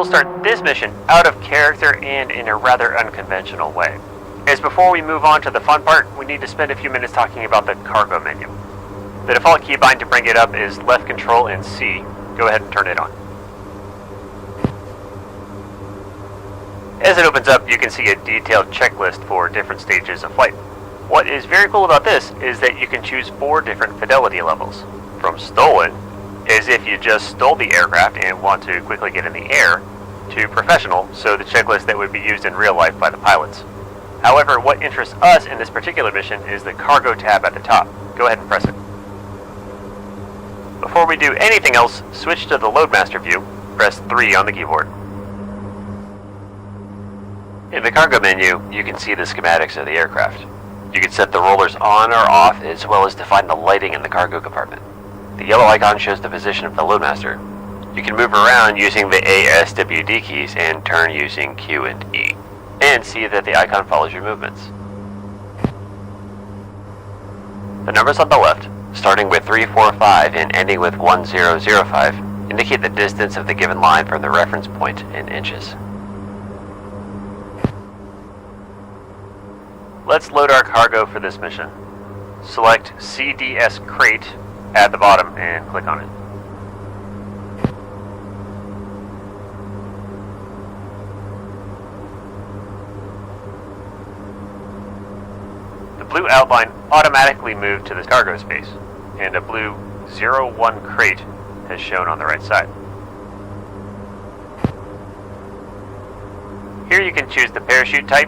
will start this mission out of character and in a rather unconventional way. As before we move on to the fun part, we need to spend a few minutes talking about the cargo menu. The default keybind to bring it up is left control and C. Go ahead and turn it on. As it opens up, you can see a detailed checklist for different stages of flight. What is very cool about this is that you can choose 4 different fidelity levels. From stolen, as if you just stole the aircraft and want to quickly get in the air, to professional, so the checklist that would be used in real life by the pilots. However, what interests us in this particular mission is the cargo tab at the top. Go ahead and press it. Before we do anything else, switch to the Loadmaster view, press 3 on the keyboard. In the cargo menu, you can see the schematics of the aircraft. You can set the rollers on or off, as well as define the lighting in the cargo compartment. The yellow icon shows the position of the Loadmaster. You can move around using the ASWD keys and turn using Q and E, and see that the icon follows your movements. The numbers on the left, starting with 345 and ending with 1005, indicate the distance of the given line from the reference point in inches. Let's load our cargo for this mission. Select CDS Crate at the bottom and click on it. The blue outline automatically moved to the cargo space, and a blue 01 crate has shown on the right side. Here you can choose the parachute type,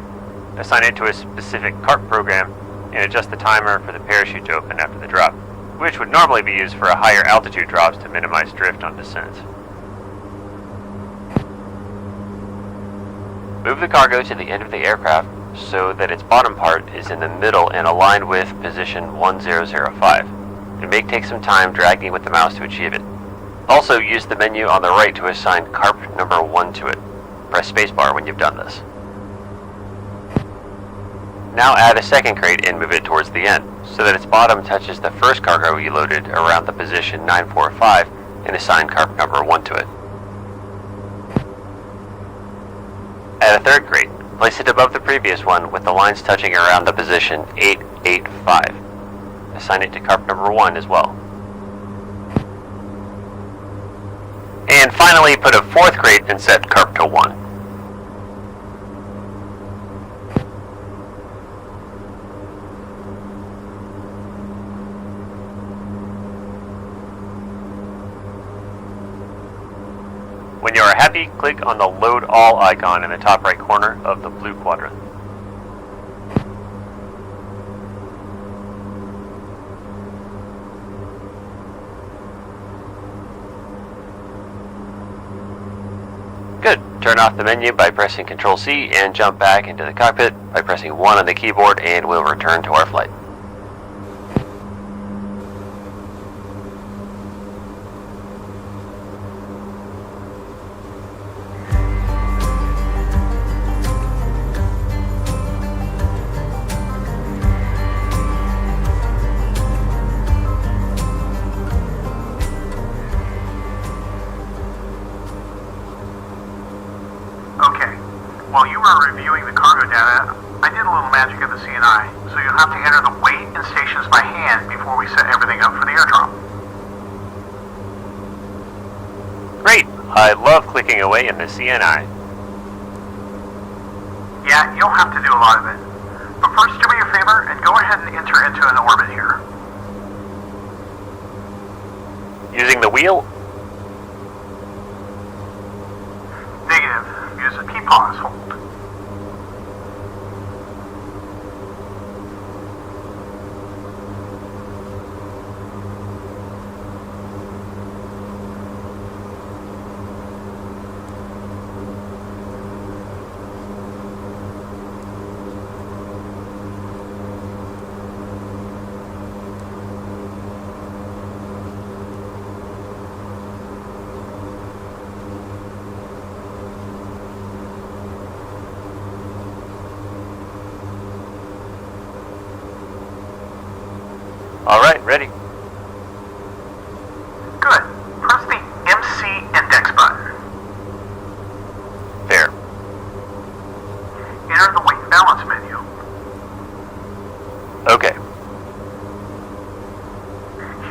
assign it to a specific CARP program, and adjust the timer for the parachute to open after the drop, which would normally be used for a higher altitude drops to minimize drift on descent. Move the cargo to the end of the aircraft so that its bottom part is in the middle and aligned with position 1005. It may take some time dragging with the mouse to achieve it. Also, use the menu on the right to assign CARP number 1 to it. Press spacebar when you've done this. Now add a second crate and move it towards the end, so that its bottom touches the first cargo you loaded around the position 945 and assign CARP number 1 to it. Add a third crate. Place it above the previous one with the lines touching around the position 885. Assign it to CARP number 1 as well. And finally, put a fourth crate and set CARP to 1. When you are happy, click on the Load All icon in the top right corner of the blue quadrant. Good. Turn off the menu by pressing Ctrl-C and jump back into the cockpit by pressing 1 on the keyboard, and we'll return to our flight. While you were reviewing the cargo data, I did a little magic in the CNI, so you'll have to enter the weight and stations by hand before we set everything up for the airdrop. Great! I love clicking away in the CNI. Yeah, you'll have to do a lot of it. But first, do me a favor and go ahead and enter into an orbit here. Using the wheel? Negative. Use a P-pause hold. Alright, ready. Good. Press the MC index button.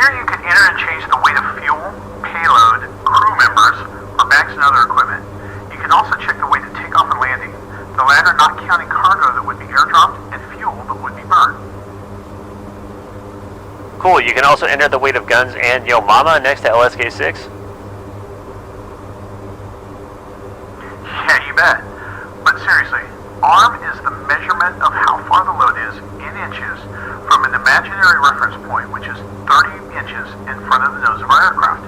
Here you can enter and change the weight of fuel, payload, crew members, or bags and other equipment. You can also check the weight at takeoff and landing, the latter not counting cargo that would be airdropped and fuel that would be burned. Cool, you can also enter the weight of guns and Yo Mama next to LSK-6? Yeah, you bet. But seriously, ARM is the measurement of how far the load is in inches from an imaginary reference point, which is 30 inches in front of the nose of our aircraft.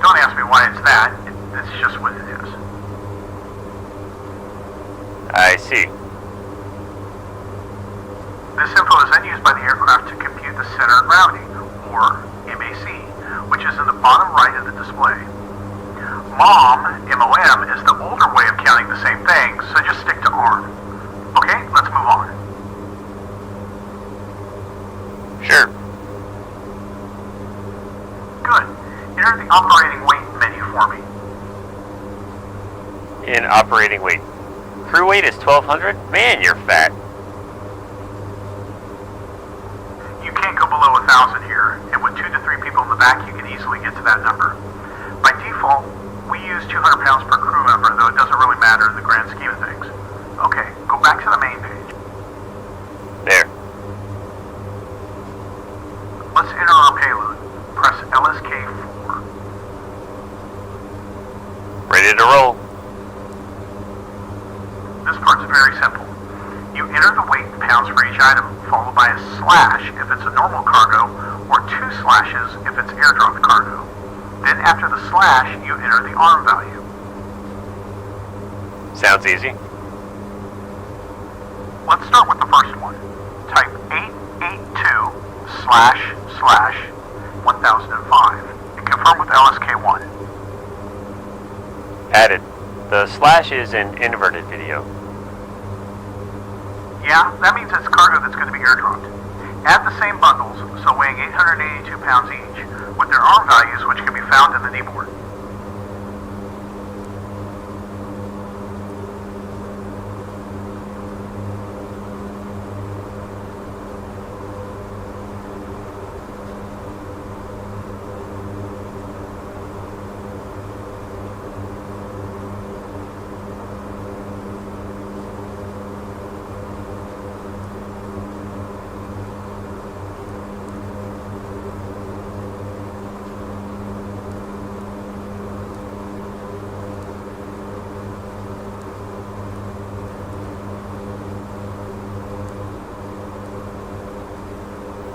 Don't ask me why it's that. It's just what it is. I see. This info is then used by the aircraft to compute the center of gravity, or MAC, which is in the bottom right of the display. MOM, is the older way of counting the same thing, so just stick to ARM. Okay, let's move on. Sure. Good. Enter the operating weight menu for me. In operating weight. Crew weight is 1,200? Man, you're fat. You can't go below 1,000 here, and with 2 to 3 people in the back, you can easily get to that number. By default, we use 200 pounds per crew member, though it doesn't really matter in the grand scheme of things. Okay, go back to the main page. There. Let's enter our payload. Press LSK-4. Ready to roll. This part's very simple. You enter the weight in pounds for each item, followed by a slash if it's a normal cargo, or 2 slashes if it's airdropped cargo. Then after the slash, you enter the ARM value. Sounds easy. Let's start with the first one. Type 882//1005 and confirm with LSK-1. Added. The slash is an inverted video. Yeah, that means it's cargo that's going to be airdropped. Add the same bundles, so weighing 882 pounds each, with their ARM values, which can be found in the keyboard.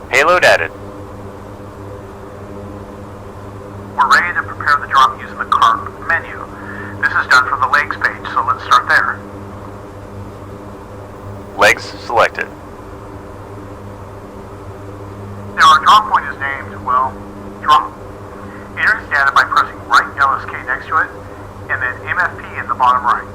Payload added. We're ready to prepare the drop using the CARP menu. This is done from the legs page, so let's start there. Legs selected. Now our drop point is named, well, drop. Enter its data by pressing right LSK next to it, and then MFP in the bottom right.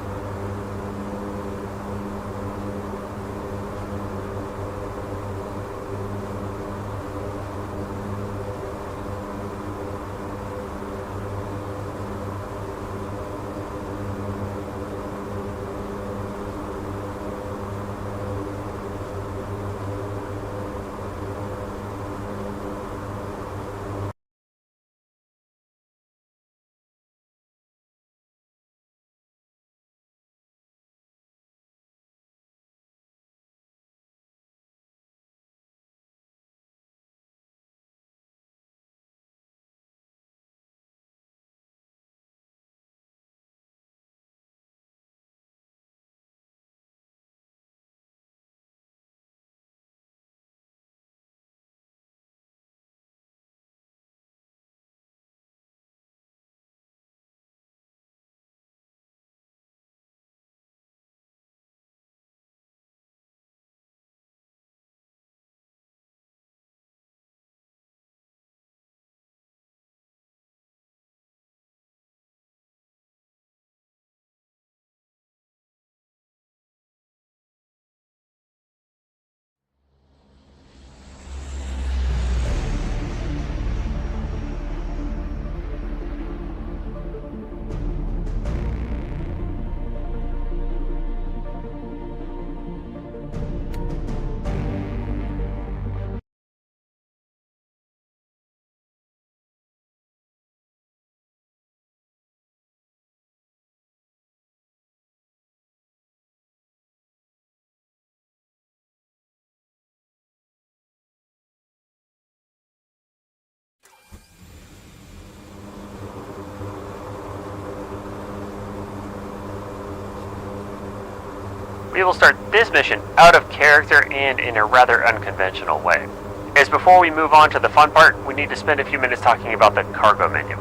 We will start this mission out of character and in a rather unconventional way. As before we move on to the fun part, we need to spend a few minutes talking about the cargo menu.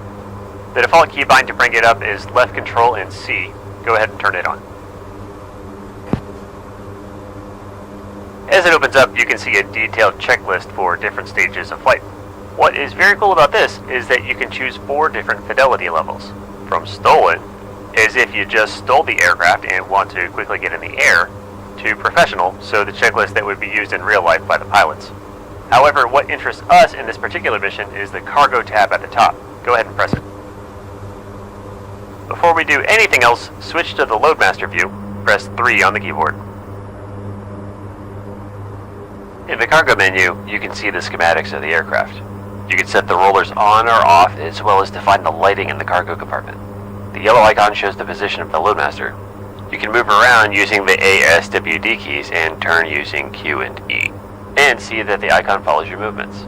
The default keybind to bring it up is left control and C. Go ahead and turn it on. As it opens up, you can see a detailed checklist for different stages of flight. What is very cool about this is that you can choose 4 different fidelity levels. From stolen, as if you just stole the aircraft and want to quickly get in the air, to professional, so the checklist that would be used in real life by the pilots. However, what interests us in this particular mission is the cargo tab at the top. Go ahead and press it. Before we do anything else, switch to the Loadmaster view. Press 3 on the keyboard. In the cargo menu, you can see the schematics of the aircraft. You can set the rollers on or off, as well as define the lighting in the cargo compartment. The yellow icon shows the position of the Loadmaster. You can move around using the ASWD keys and turn using Q and E, and see that the icon follows your movements.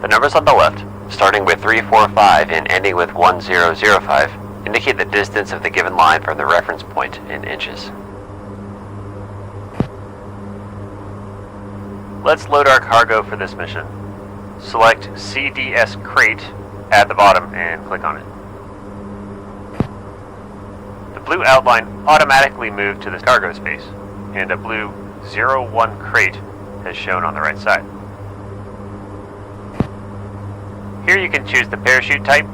The numbers on the left, starting with 345 and ending with 1005, indicate the distance of the given line from the reference point in inches. Let's load our cargo for this mission. Select CDS Crate at the bottom and click on it. The blue outline automatically moved to the cargo space, and a blue 01 crate is shown on the right side. Here you can choose the parachute type,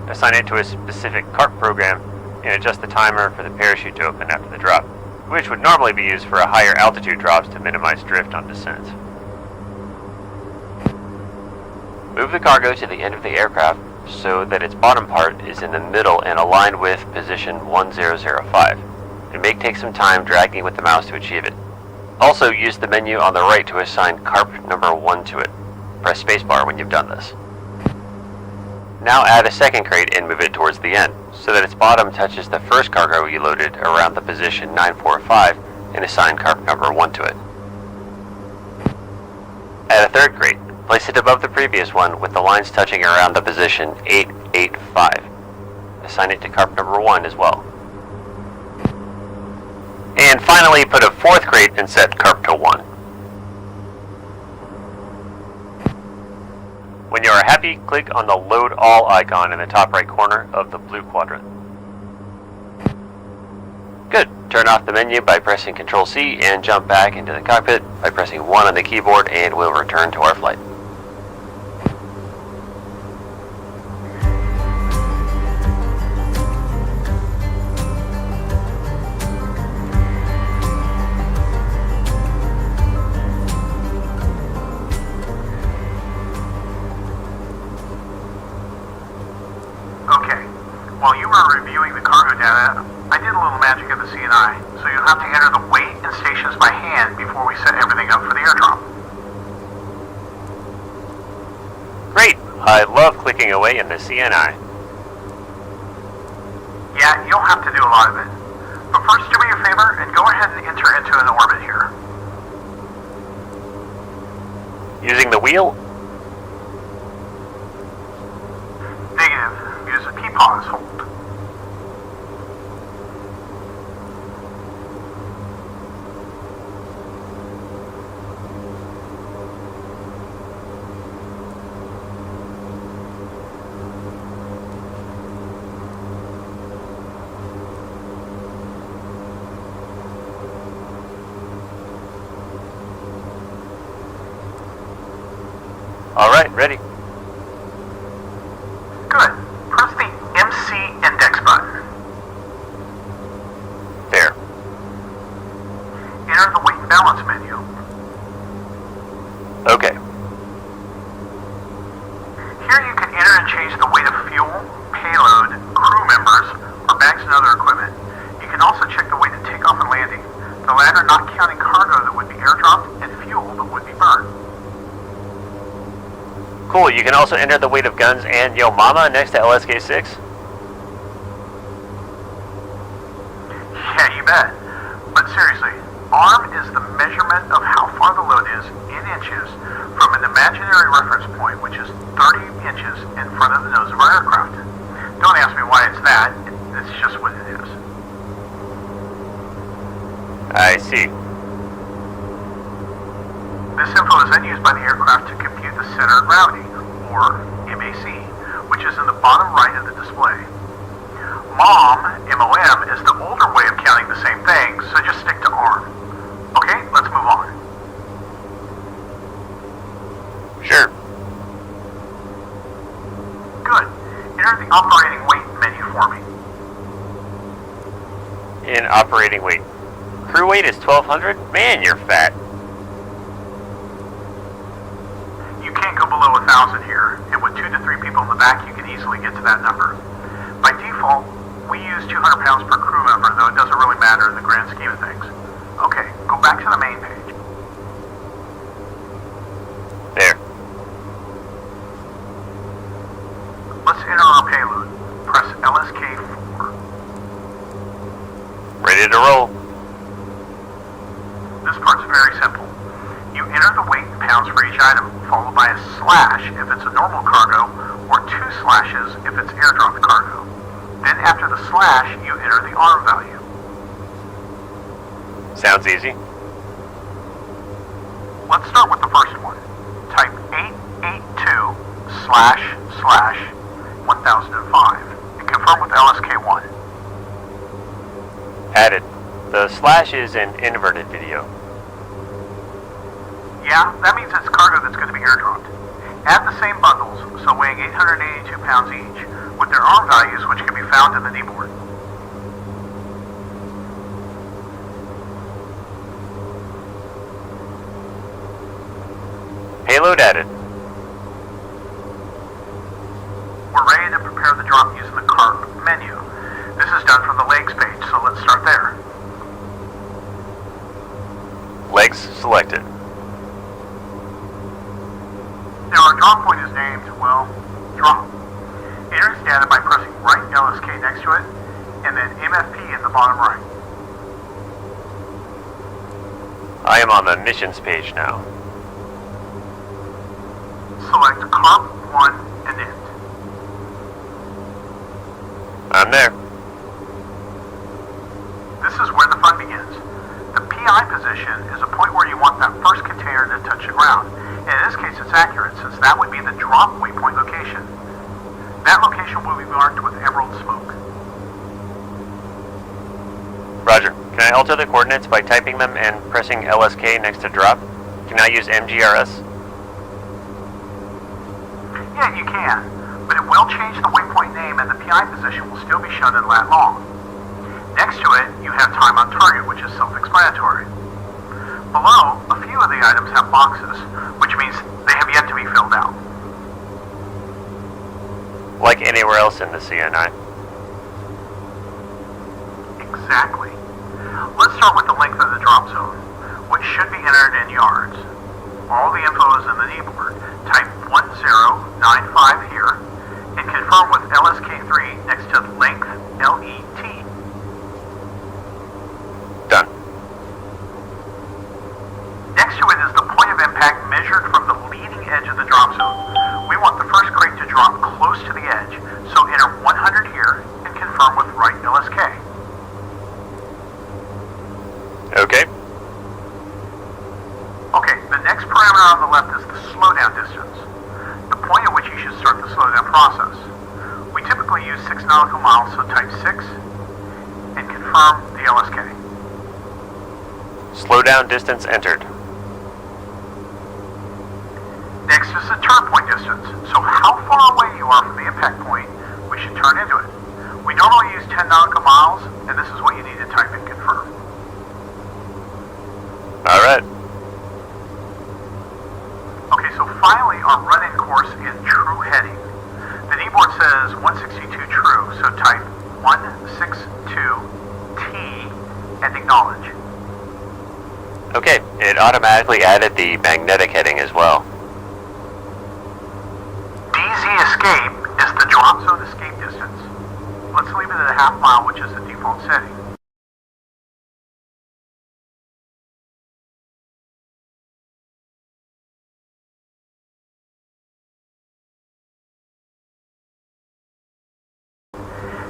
assign it to a specific CARP program, and adjust the timer for the parachute to open after the drop, which would normally be used for a higher altitude drops to minimize drift on descent. Move the cargo to the end of the aircraft so that its bottom part is in the middle and aligned with position 1005. It may take some time dragging with the mouse to achieve it. Also, use the menu on the right to assign CARP number 1 to it. Press spacebar when you've done this. Now add a second crate and move it towards the end, so that its bottom touches the first cargo you loaded around the position 945 and assign CARP number 1 to it. Add a third crate. Place it above the previous one with the lines touching around the position 885. Assign it to CARP number 1 as well. And finally, put a fourth crate and set CARP to 1. When you are happy, click on the Load All icon in the top right corner of the blue quadrant. Good. Turn off the menu by pressing Ctrl-C and jump back into the cockpit by pressing 1 on the keyboard, and we'll return to our flight. Okay, while you were reviewing the cargo data, I did a little magic of the CNI, so you'll have to enter the weight and stations by hand before we set everything up for the airdrop. Great! I love clicking away in the CNI. Yeah, you'll have to do a lot of it. But first, do me a favor and go ahead and enter into an orbit here. Using the wheel? Negative. Use a P-pause hold. Alright, ready. Good. Press the MC index button. There. Enter the weight and balance menu. Okay. Here you can enter and change the weight of fuel, payload, crew members, or bags and other equipment. You can also check the weight of takeoff and landing, the latter not counting cargo that would be airdropped and fuel that would be burned. Cool, you can also enter the weight of guns and Yo Mama next to LSK-6. Yeah, you bet. But seriously, ARM is the measurement of how far the load is in inches from an imaginary reference point, which is 30 inches in front of the nose of our aircraft. Don't ask me why it's that. It's just what it is. I see. This info is then used by the aircraft to compute the center of gravity, or MAC, which is in the bottom right of the display. MOM, is the older way of counting the same thing, so just stick to ARM. Okay, let's move on. Sure. Good. Enter the operating weight menu for me. In operating weight. Crew weight is 1,200? Man, you're fat. You can't go below 1,000 here, and with 2 to 3 people in the back, you can easily get to that number. By default, we use 200 pounds per crew member, though it doesn't really matter in the grand scheme of things. Okay, go back to the main page. There. Let's enter our payload. Press LSK4. Ready to roll. This part's very simple. You enter the weight in pounds for each item, followed by a slash if it's a normal cargo, or 2 slashes if it's airdropped cargo. Then after the slash, you enter the ARM value. Sounds easy. Let's start with the first one. Type 882//1005 and confirm with LSK1. Added. The slash is an inverted video. Yeah, that means it's cargo that's going to be airdropped. Add the same bundles, so weighing 882 pounds each, with their ARM values, which can be found in the kneeboard. Payload added. We're ready to prepare the drop using the CARP menu. This is done from the legs page, so let's start there. Legs selected. Now our drop point is named, well, drop. Enter its data by pressing right LSK next to it, and then MFP in the bottom right. I am on the missions page now. Select CARP1 and INT. I'm there. This is where the fun begins. The PI position is a point where you want that first container to touch the ground. And in this case it's accurate, since that would be the drop waypoint location. That location will be marked with emerald smoke. Roger. Can I alter the coordinates by typing them and pressing LSK next to drop? Can I use MGRS? Yeah, you can, but it will change the waypoint name and the PI position will still be shown in lat long. Next to it, you have time on target, which is self-explanatory. Below, a few of the items have boxes, which means they have yet to be filled out. Like anywhere else in the CNI. Exactly. Let's start with the length of the drop zone, which should be entered in yards. All the info is in the kneeboard. Type 1095 here, and confirm with LSK3 next to length LET. Done. Next to it is the point of impact measured from the leading edge of the drop zone. We want the first crate to drop close to the edge, so enter 100 here and confirm with right LSK. Okay. Okay, the next parameter on the left is the slowdown distance, the point at which you should start the slowdown process. We typically use 6 nautical miles, so type 6 and confirm the LSK. Slowdown distance entered. Next is the turn point distance, so how far away you are from the impact point, we should turn into it. We normally use 10 nautical miles, and this is what you need to type and confirm. Alright. Okay, so finally our run-in course is true heading. The kneeboard says 162 true, so type 162T and acknowledge. Okay, it automatically added the magnetic heading as well. DZ escape is the drop zone escape distance. Let's leave it at a half mile, which is the default setting.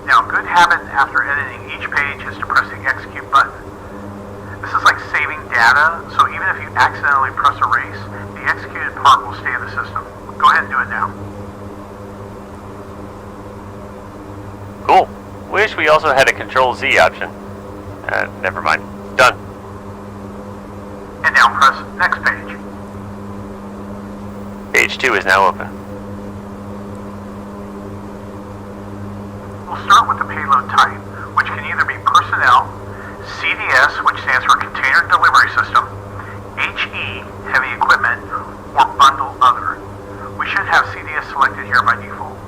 Now, a good habit after editing each page is to press the execute button. This is like saving data, so even if you accidentally press erase, the executed part will stay in the system. Go ahead and do it now. Cool. Wish we also had a Control Z option. Never mind. Done. And now press next page. Page 2 is now open. We'll start with the payload type, which can either be personnel, CDS, which stands for Container Delivery System, HE, heavy equipment, or bundle other. We should have CDS selected here by default.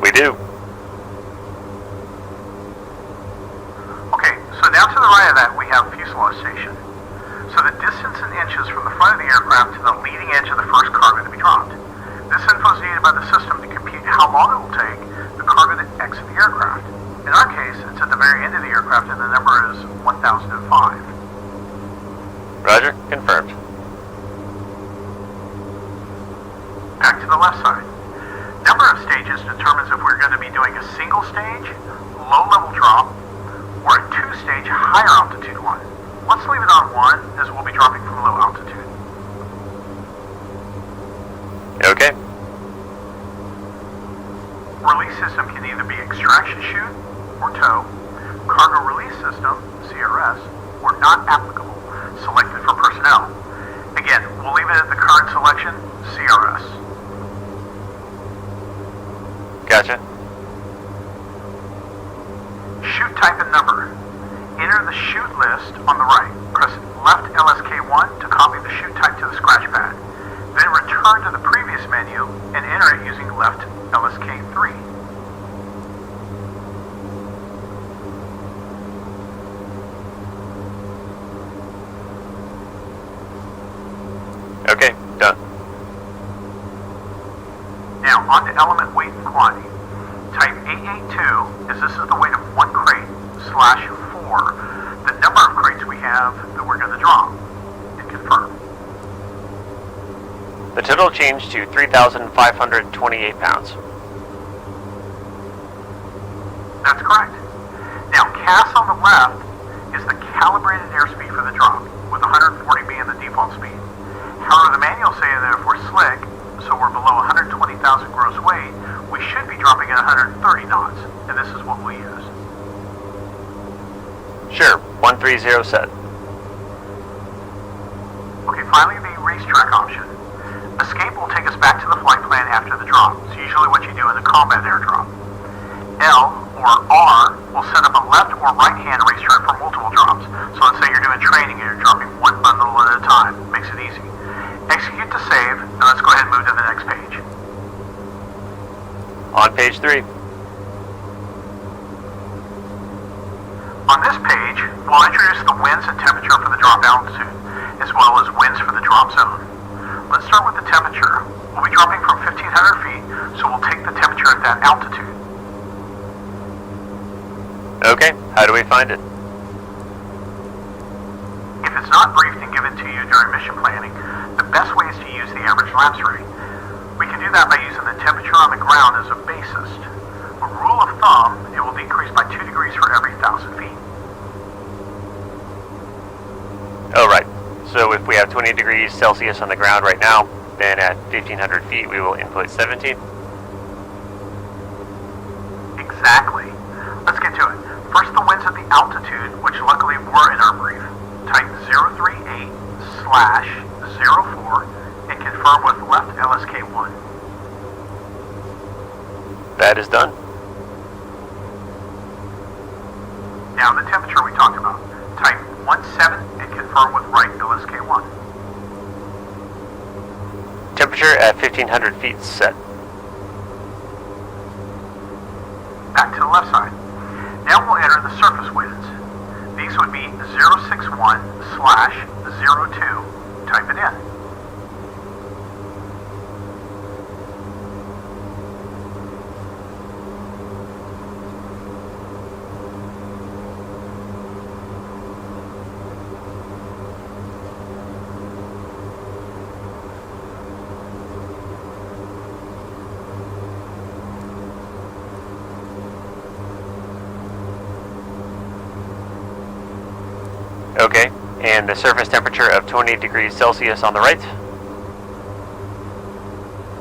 We do. Okay, so now to the right of that we have fuselage station. So the distance in inches from the front of the aircraft to the leading edge of the first cargo to be dropped. This info is needed by the system to compute how long it will take the cargo to exit the aircraft. In our case, it's at the very end of the aircraft and the number is 1005. Roger. Confirmed. Back to the left side. Number of stages determines if we're going to be doing a single stage, low level drop, or a two-stage higher altitude one. Let's leave it on one, as we'll be dropping from low altitude. Okay. Release system can either be extraction chute or tow, cargo release system, CRS, or not applicable, selected for personnel. Again, we'll leave it at the current selection, CRS. Gotcha. Chute type and number. Enter the chute list on the right. Press left LSK1 to copy the chute type to the scratch pad. Then return to the previous menu and enter it using left LSK3. Okay. Done. Now on to element weight and quantity. Type 882 as this is the weight of one crate /4, the number of crates we have that we're going to drop, and confirm. The total changed to 3,528 pounds. That's correct. Now CAS on the left is the calibrated airspeed for the drop, with 140 being the default speed. However, the manuals say that if we're slick, so we're below 120,000 gross weight, we should be dropping at 130 knots, and this is what we use. Sure. 130 set. Okay, finally the racetrack option. Escape will take us back to the flight plan after the drop. It's usually what you do in a combat airdrop. L or R will set up a left or right hand racetrack for multiple drops. So let's say you're doing training and you're dropping one bundle at a time. Makes it easy. Execute to save, and let's go ahead and move to the next page. On page 3. On this page, we'll introduce the winds and temperature for the drop altitude, as well as winds for the drop zone. Let's start with the temperature. We'll be dropping from 1,500 feet, so we'll take the temperature at that altitude. Okay. How do we find it? If it's not briefed and given to you during mission planning, the best way is to use the average lapse rate. We can do that by using the temperature on the ground as a basis. A rule of thumb, it will decrease by 2 degrees for every 1,000 feet. Oh, right. So if we have 20 degrees Celsius on the ground right now, then at 1,500 feet we will input 17. Exactly. Let's get to it. First, the winds at the altitude, which luckily were in our brief. Type 038/04 and confirm with left LSK1. That is done. Now the temperature we talked about. Type 17 and confirm with right LSK1. Temperature at 1,500 feet set. Back to the left side. Now we'll enter the surface winds. These would be 061/02. Type it in. Okay, and the surface temperature of 20 degrees Celsius on the right?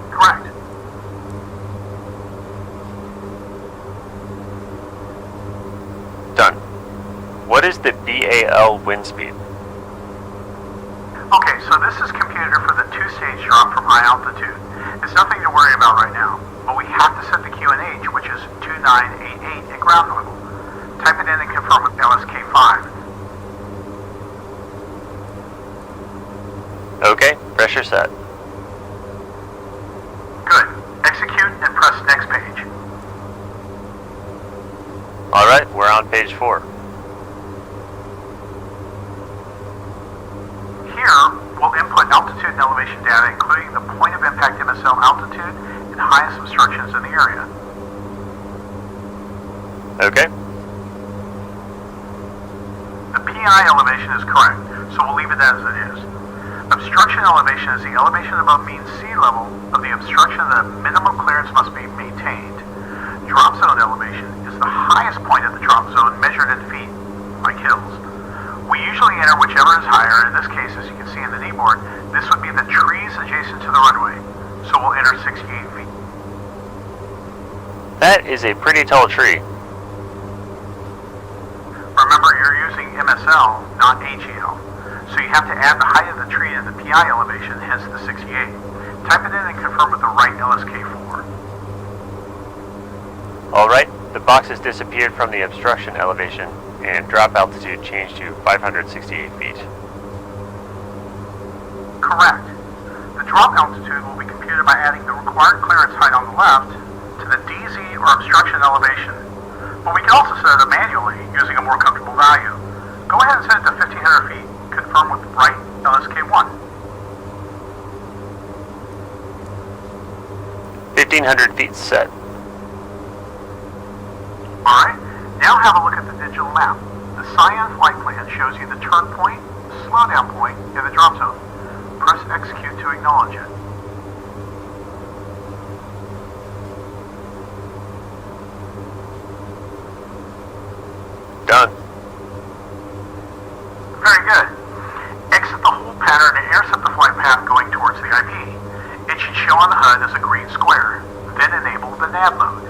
Correct. Done. What is the BAL wind speed? Okay, so this is computed for the two-stage drop from high altitude. It's nothing to worry about right now, but we have to set the QNH, which is 2988 at ground level. Type it in and confirm with LSK5. Okay, pressure set. Good. Execute and press next page. Alright, we're on page 4. Here, we'll input altitude and elevation data, including the point of impact MSL altitude and highest obstructions in the area. Okay, The PI elevation is correct, so we'll leave it as it is. Obstruction elevation is the elevation above mean sea level of the obstruction that minimum clearance must be maintained. Drop zone elevation is the highest point of the drop zone measured in feet, like hills. We usually enter whichever is higher. In this case, as you can see in the kneeboard, this would be the trees adjacent to the runway, so we'll enter 68 feet. that is a pretty tall tree. Remember, you're using MSL, not AGL. So you have to add the height of the tree and the PI elevation, hence the 68. Type it in and confirm with the right LSK4. Alright, the box has disappeared from the obstruction elevation, and drop altitude changed to 568 feet. Correct. The drop altitude will be computed by adding the required clearance height on the left to the DZ or obstruction elevation. But we can also set it manually using a more comfortable value. Go ahead and set it to 1,500 feet. Confirm with right LSK1. 1,500 feet set. Alright, now have a look at the digital map. The Cyan flight plan shows you the turn point, slowdown point, and the drop zone. Press execute to acknowledge it. Done. Very good. Exit the hold pattern and intercept the flight path going towards the IP. It should show on the HUD as a green square. Then enable the nav mode.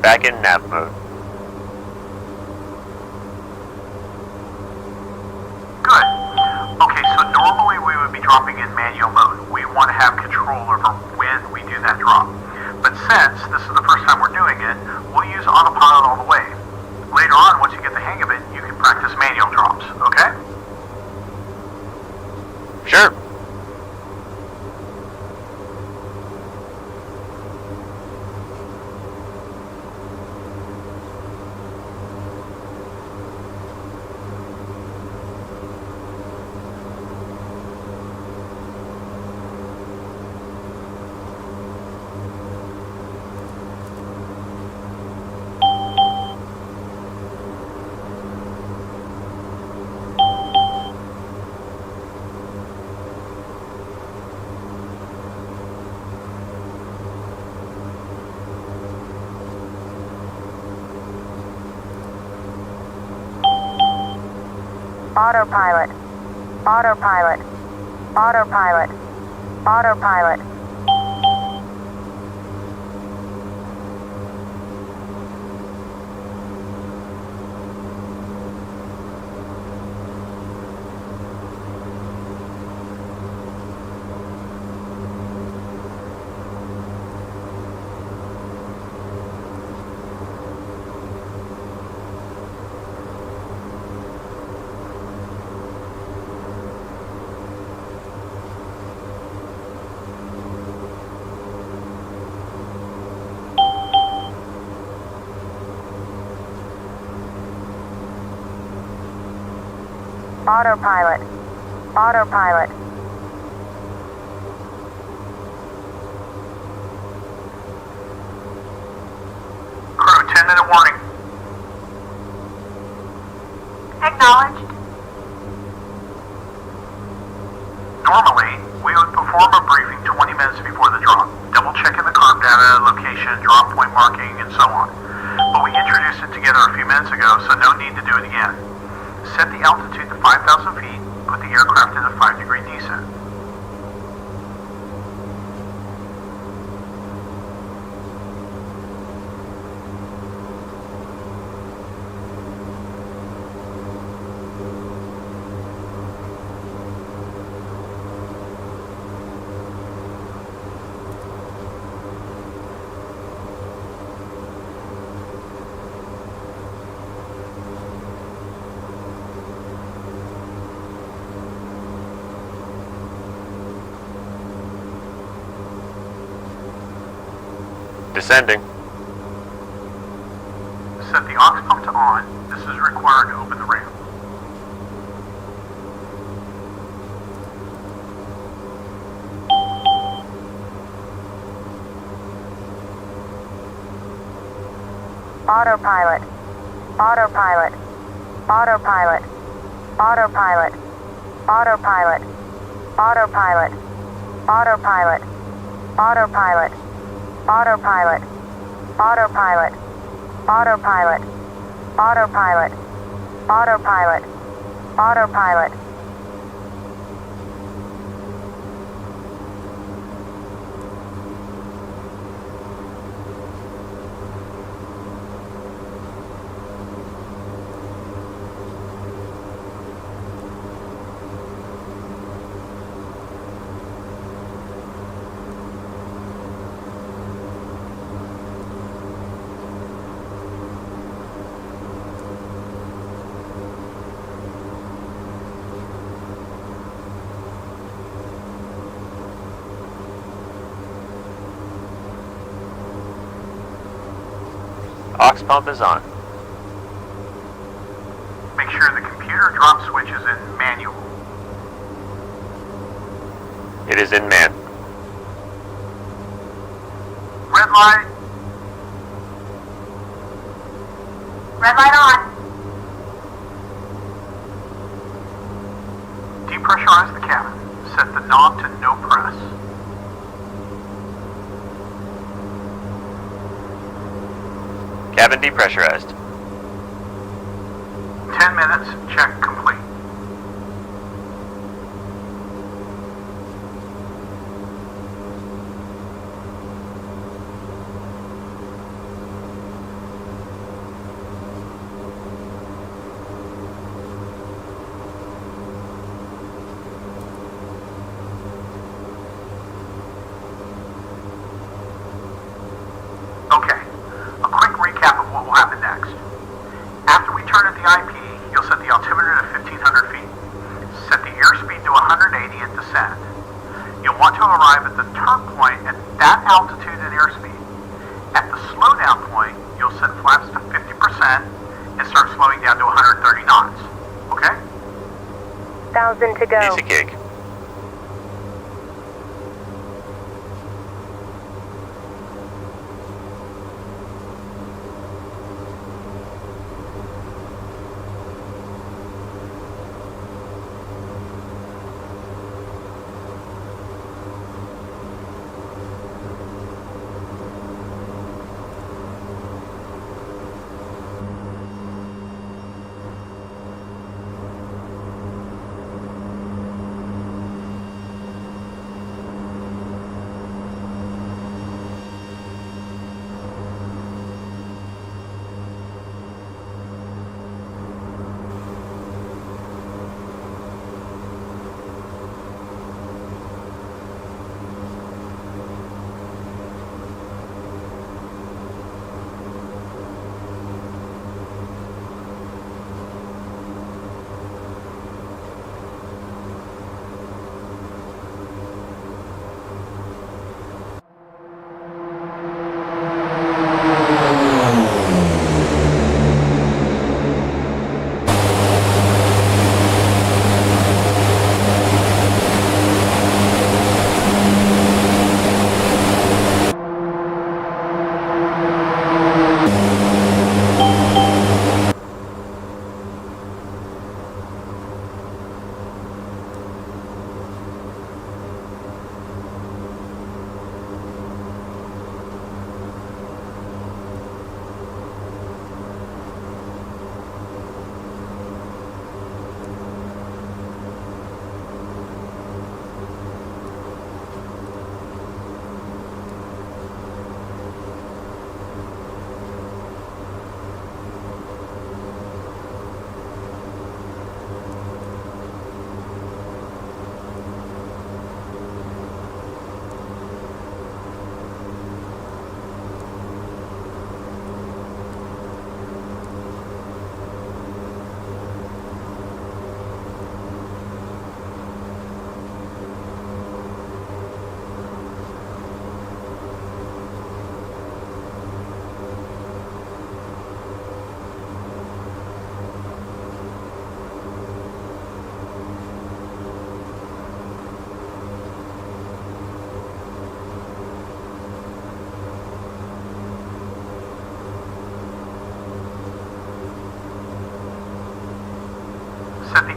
Back in nav mode. Good. Okay, so normally we would be dropping in manual mode. We want to have control over when we do that drop. But since this is the first time we're doing it, we'll use autopilot all the way. Later on, once you get the hang of it, you can practice manual drops, okay? Sure. Autopilot. Autopilot. Autopilot. Autopilot. Autopilot. Autopilot. Crew, 10-minute warning. Acknowledged. Normally, we would perform a briefing 20 minutes before the drop, double-checking the CARB data, location, drop point marking, and so on. But we introduced it together a few minutes ago, so no need to do it again. Set the altitude to 5,000 feet, put the aircraft in a 5-degree descent. Descending. Set the aux pump to on. This is required to open the ramp. Autopilot. Autopilot. Autopilot. Autopilot. Autopilot. Autopilot. Autopilot. Autopilot. Autopilot. Autopilot. Autopilot. Autopilot. Autopilot. Autopilot. Aux pump is on. Make sure the computer drop switch is in manual. It is in man. Red light. Red light on. Depressurize the cabin. Set the knob to no press. Cabin depressurized. 10 minutes, check complete. Okay, a quick recap of what will happen next. After we turn at the IP, you'll set the altimeter to 1,500 feet. Set the airspeed to 180 and descend. You'll want to arrive at the turn point at that altitude and airspeed. At the slowdown point, you'll set flaps to 50% and start slowing down to 130 knots. Okay? 1,000 to go. Easy gig.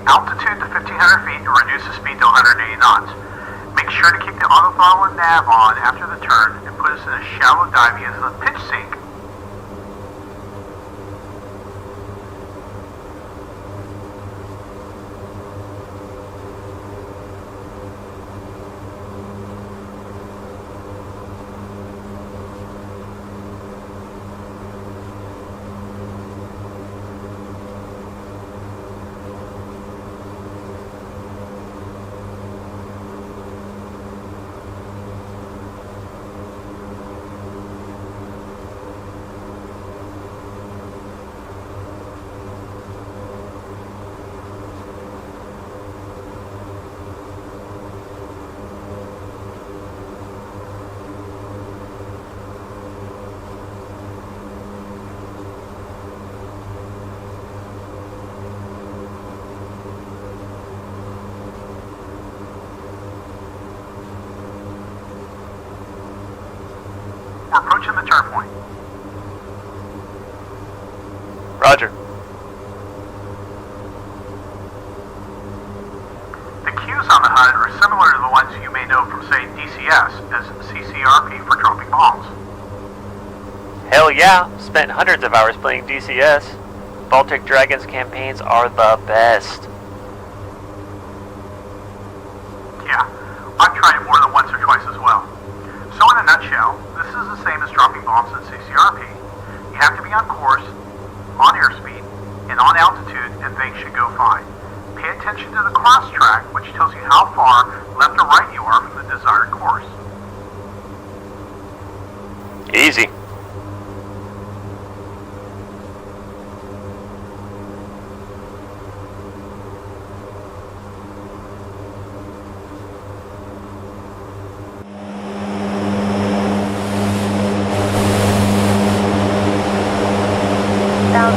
altitude to 1,500 feet and reduce the speed to 180 knots. Make sure to keep the auto throttle and nav on after the turn and put us in a shallow dive using the pitch sink. We're approaching the turn point. Roger. The cues on the HUD are similar to the ones you may know from, say, DCS, as CCRP for dropping bombs. Hell yeah, spent hundreds of hours playing DCS. Baltic Dragons campaigns are the best. Yeah, I've tried it more than once or twice as well. So in a nutshell, this is the same as dropping bombs in CCRP. You have to be on course, on airspeed, and on altitude, and things should go fine. Pay attention to the cross track, which tells you how far left or right you are from the desired course. Easy.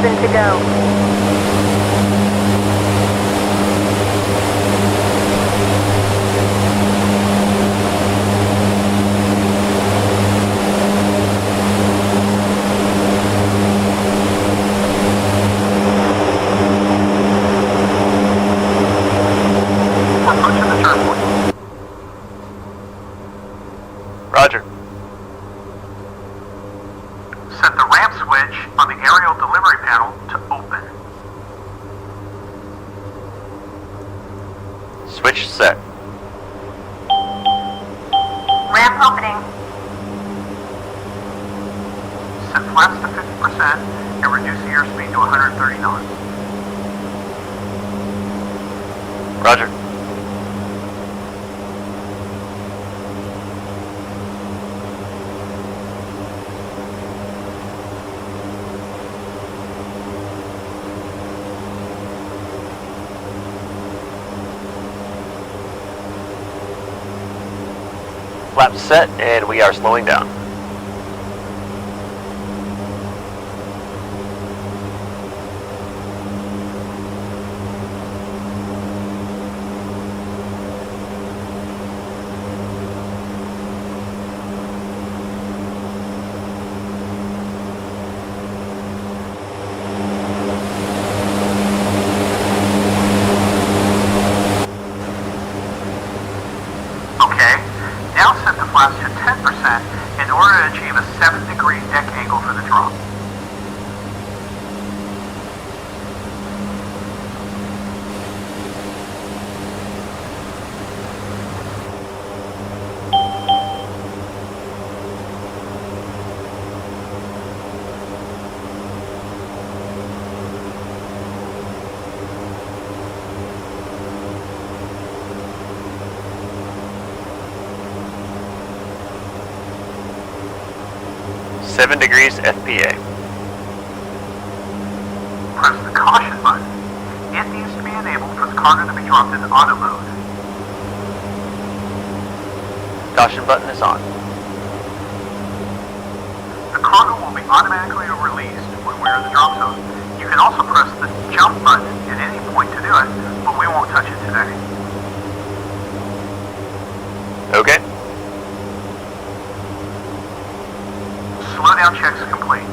To go. We're approaching the turn point. Roger. Set the ramp switch on the aerial delivery panel to open. Switch set. Ramp opening. Set flaps to 50% and reduce the airspeed to 130 knots. Roger. Flaps set, and we are slowing down. Okay, now set the flaps to 10% in order to achieve a 7-degree deck angle for the drop. Seven degrees FPA. Press the caution button. It needs to be enabled for the cargo to be dropped into auto mode. Caution button is on. The cargo will be automatically released when we're in the drop zone. You can also press the jump button at any point to do it, but we won't touch it today. Okay. Slowdown checks complete.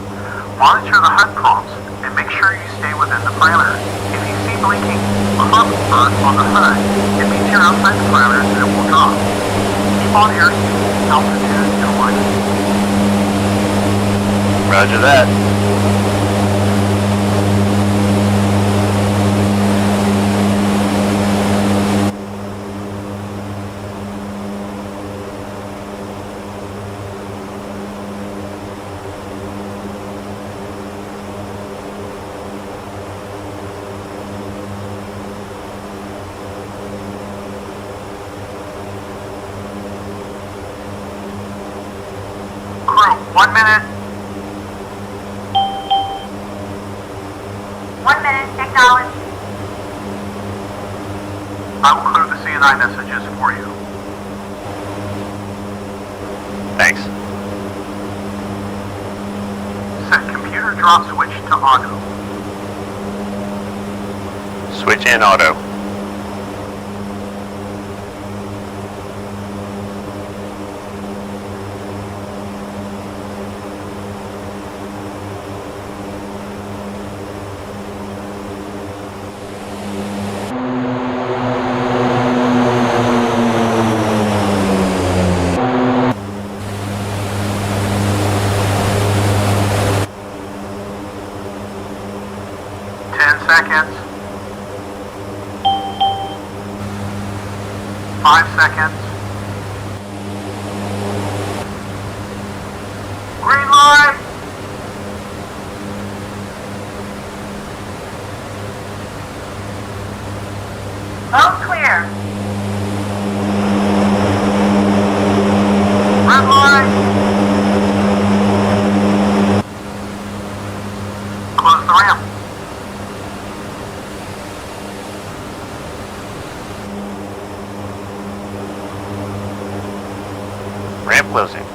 Monitor the HUD prompts and make sure you stay within the parameters. If you see blinking, look up alert on the HUD. It means you're outside the parameters and it will drop. Keep on airspeed, altitude, and alignment. Roger that. Crew, 1 minute. 1 minute, acknowledge. I will clear the CNI messages for you. Thanks. Set computer drop switch to auto. Switch in auto. Seconds. 5 seconds. Green light. All clear. Red light. Close the ramp. Ramp closing.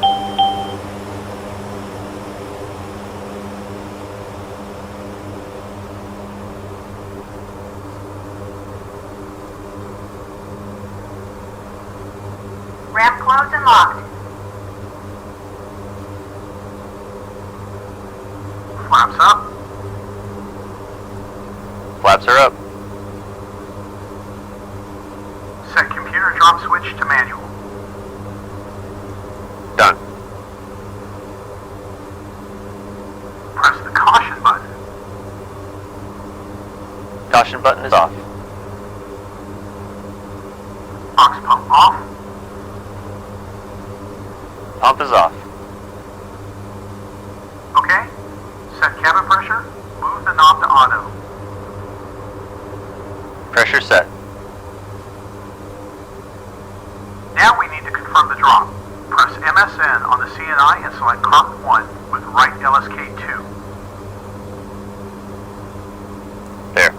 Ramp closed and locked. Flaps up. Flaps are up. Set computer drop switch to manual. Done. Press the caution button. Caution button is off. Ox pump off. Pump is off. Okay. Set cabin pressure. Move the knob to auto. Pressure set. Now we need to confirm the drop. Press MSN on the CNI and select Carp 1 with right LSK2. There.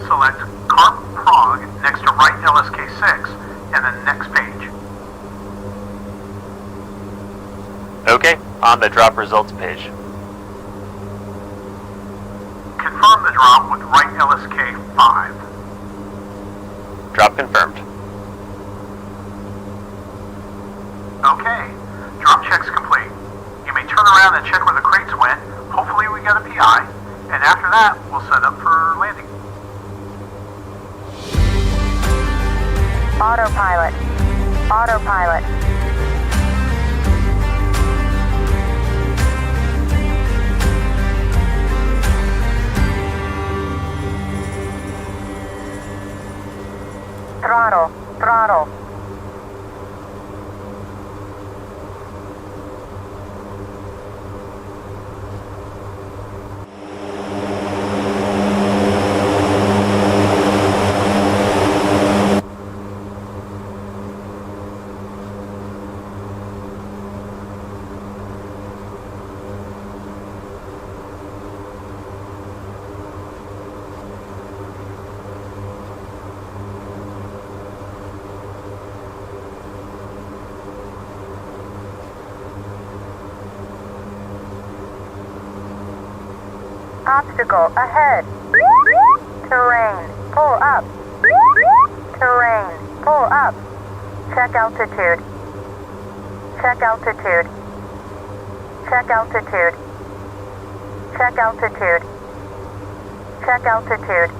Select Carp Prague next to right LSK6 and then next page. Okay, on the drop results page. Confirm the drop with right LSK5. Drop confirmed. Okay, drop check's complete. You may turn around and check where the crates went. Hopefully we get a PI, and after that, we'll set up for landing. Autopilot. Autopilot. Throttle. Throttle. Obstacle ahead. Terrain. Pull up. Terrain. Pull up. Check altitude. Check altitude. Check altitude. Check altitude. Check altitude.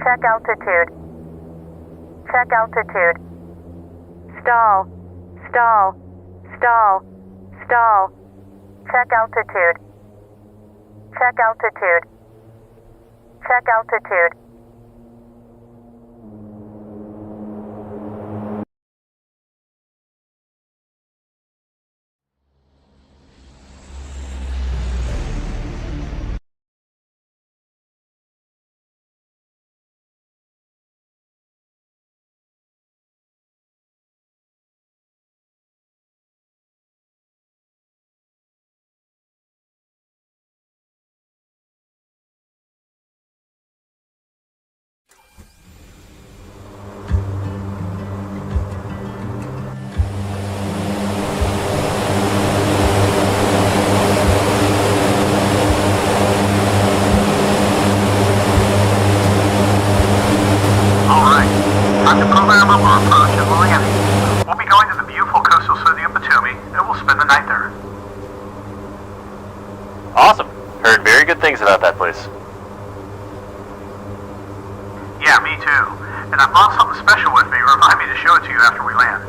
Check altitude. Check altitude. Stall. Stall. Stall. Stall. Check altitude. Check altitude. Check altitude. Alright, time to program up our approach at Miami. We'll be going to the beautiful coastal city of Batumi, and we'll spend the night there. Awesome. Heard very good things about that place. Yeah, me too. And I brought something special with me. Remind me to show it to you after we land.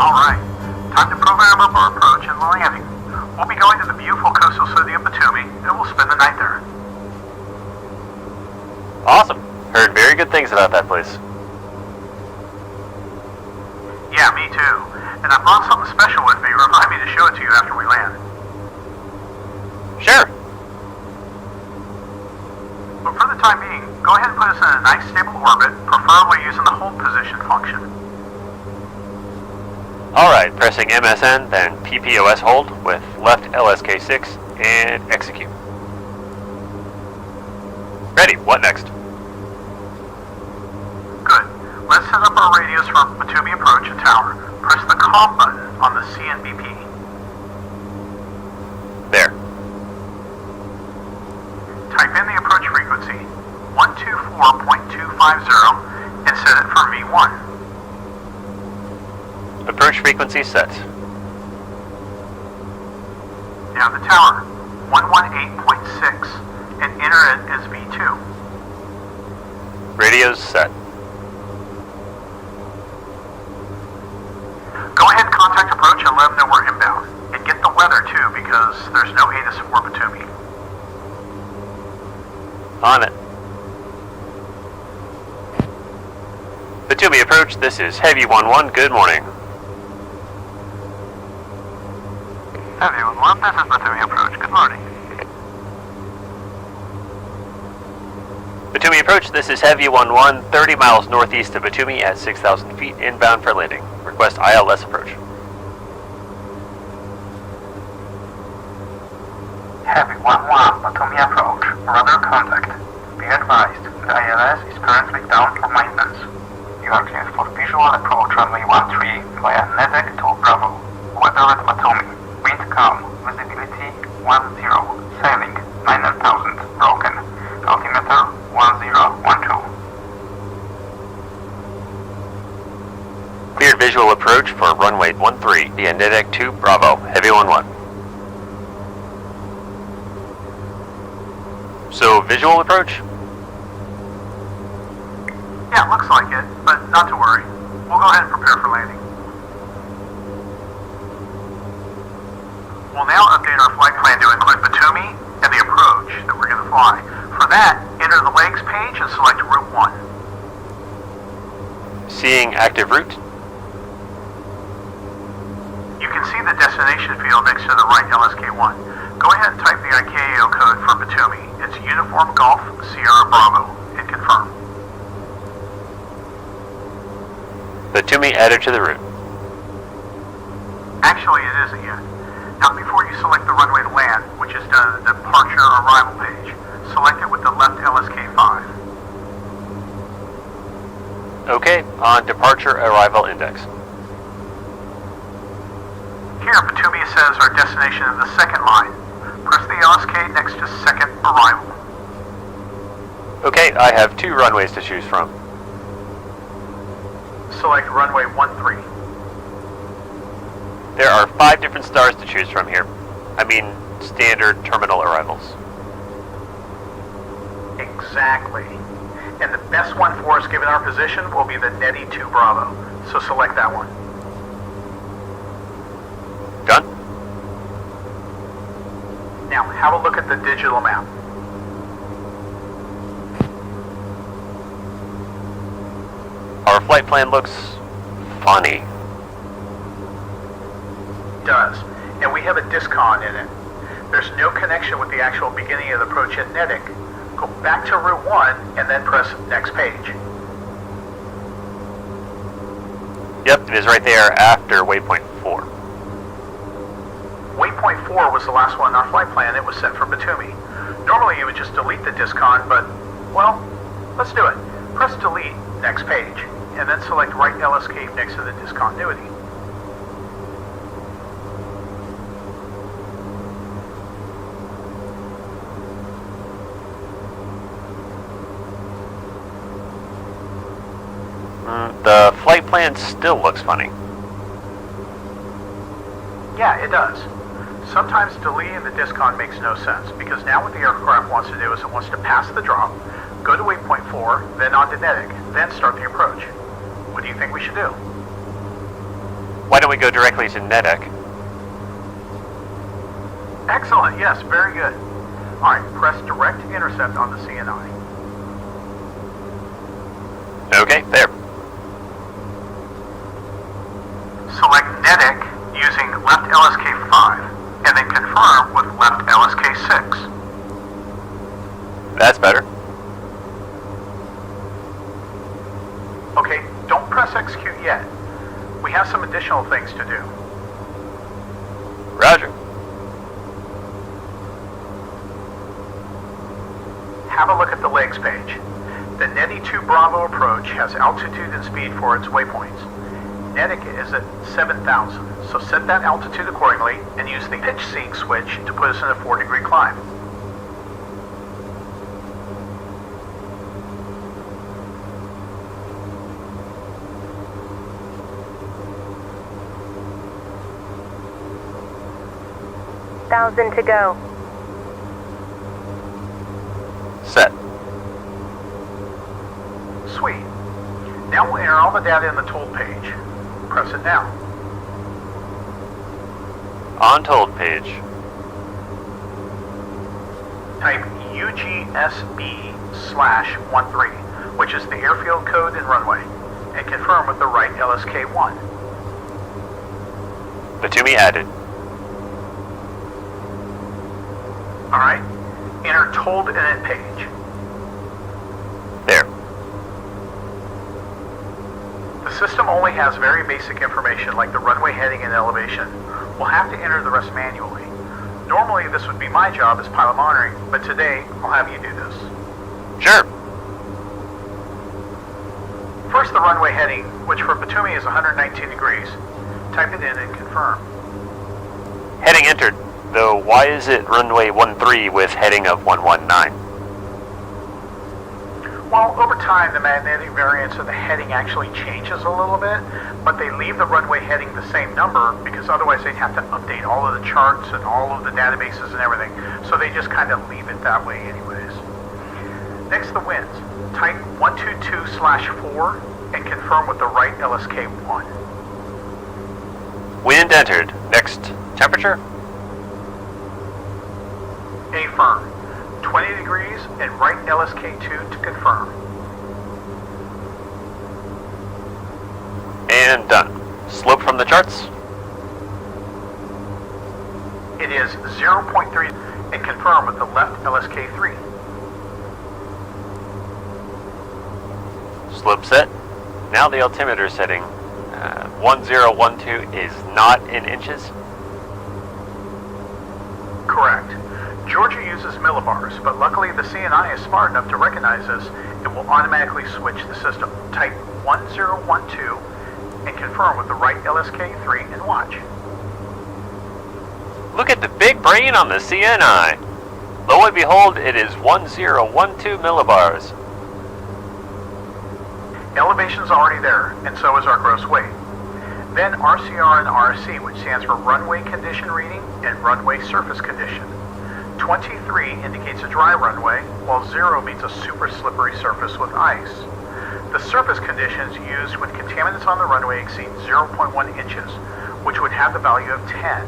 Alright, time to program up our approach and landing. We'll be going to the beautiful coastal city of Batumi, and we'll spend the night there. Awesome. Heard very good things about that place. Yeah, me too. And I brought something special with me. Remind me to show it to you after we land. Sure. But for the time being, go ahead and put us in a nice stable orbit, preferably using the hold position function. Alright, pressing MSN, then PPOS hold with left LSK6 and execute. Ready, what next? Good. Let's set up our radios for Batumi approach and tower. Press the COM button on the CNBP. There. Type in the approach frequency, 124 24.250 and set it for V1. Approach frequency set. Now the tower, 118.6, and enter it as V2. Radios set. Go ahead and contact approach and let them know we're inbound. And get the weather too, because there's no ATIS for Batumi. On it. Batumi approach, this is Heavy 1-1, good morning. Heavy 1-1, this is Batumi approach. Good morning. Batumi approach, this is Heavy 1-1, 30 miles northeast of Batumi at 6,000 feet, inbound for landing. Request ILS approach. Heavy 1-1, Batumi approach. Radar contact. Be advised, the ILS is currently down for maintenance. You are cleared for visual approach runway 13 via Nedek to Bravo. Weather at Batumi. Wind calm. Visibility 10. Sailing 9,000. Broken. Altimeter 1012. Cleared visual approach for runway 13 via Nedek to Bravo, Heavy 1-1. So, visual approach? Yeah, looks like it, but not to worry. We'll go ahead and prepare for landing. We'll now update our flight plan to include Batumi and the approach that we're going to fly. For that, enter the legs page and select Route 1. Seeing active route. You can see the destination field next to the right LSK-1. Go ahead and type the ICAO code for Batumi. It's Uniform Golf Sierra Bravo, and confirm. Batumi added to the route. Actually, it isn't yet. Not before you select the runway to land, which is done at the departure arrival page. Select it with the left LSK-5. Okay, on departure arrival index. Here, Batumi says our destination is the second line. Press the LSK next to second arrival. Okay, I have 2 runways to choose from. Select runway 13. There are 5 different stars to choose from here. I mean, standard terminal arrivals. Exactly. And the best one for us given our position will be the Netty 2 Bravo. So select that one. Done? Now, have a look at the digital map. Our flight plan looks funny. Does. And we have a discon in it. There's no connection with the actual beginning of the approach at Nedic. Go back to Route 1 and then press next page. Yep, it is right there after waypoint 4. Waypoint 4 was the last one in our flight plan. It was set for Batumi. Normally you would just delete the discon, but, well, let's do it. Press delete, next page, and then select right LSK next to the discontinuity. The flight plan still looks funny. Yeah, it does. Sometimes deleting the discon makes no sense, because now what the aircraft wants to do is it wants to pass the drop, go to waypoint 4, then on to Nedic, then start the approach. What do you think we should do? Why don't we go directly to Nedic? Excellent, yes, very good. Alright, press direct intercept on the CNI. Okay, there. Select Nedic using left LSK-5, and then confirm with left LSK-6. That's better. Okay, don't press execute yet. We have some additional things to do. Roger. Have a look at the legs page. The Netty 2 Bravo approach has altitude and speed for its waypoints. Nedic is at 7,000, so set that altitude accordingly and use the pitch seek switch to put us in a 4-degree climb. 8,000 to go. Set. Sweet. Now we'll enter all the data in the told page. Press it now. On told page. Type UGSB/13, which is the airfield code and runway, and confirm with the right LSK-1. Batumi added. Alright, enter told init page. There. The system only has very basic information like the runway heading and elevation. We'll have to enter the rest manually. Normally this would be my job as pilot monitoring, but today I'll have you do this. Sure. First the runway heading, which for Batumi is 119 degrees. Type it in and confirm. Heading entered, though why is it runway 13 with heading of 119? Well, over time, the magnetic variance of the heading actually changes a little bit, but they leave the runway heading the same number because otherwise they'd have to update all of the charts and all of the databases and everything, so they just kind of leave it that way anyways. Next, the winds. Type 122/4 and confirm with the right LSK-1. Wind entered. Next, temperature? Affirm. 20 degrees and right LSK-2 to confirm. And done. Slope from the charts? It is 0.3 and confirm with the left LSK-3. Slope set. Now the altimeter setting. 1012 is not in inches. Correct. Georgia uses millibars, but luckily the CNI is smart enough to recognize this and will automatically switch the system. Type 1012 and confirm with the right LSK-3 and watch. Look at the big brain on the CNI. Lo and behold, it is 1012 millibars. Elevation's already there, and so is our gross weight. Then RCR and RC, which stands for runway condition reading and runway surface condition. 23 indicates a dry runway, while 0 means a super slippery surface with ice. The surface conditions used when contaminants on the runway exceed 0.1 inches, which would have the value of 10.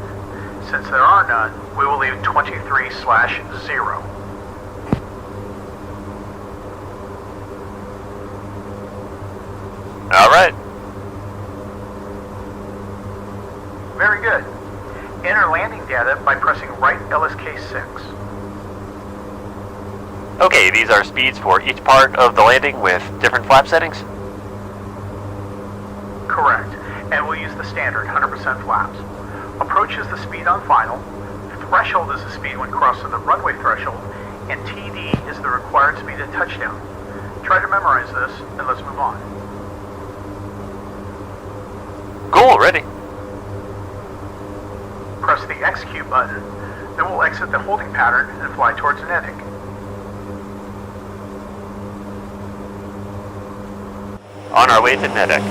Since there are none, we will leave 23/0. All right. Very good. Enter landing data by pressing right LSK-6. Okay, these are speeds for each part of the landing with different flap settings? Correct. And we'll use the standard 100% flaps. Approach is the speed on final. Threshold is the speed when crossing the runway threshold. And TD is the required speed at touchdown. Try to memorize this, and let's move on. Cool, ready. Press the execute button, then we'll exit the holding pattern and fly towards Nedic. On our way to Nedic.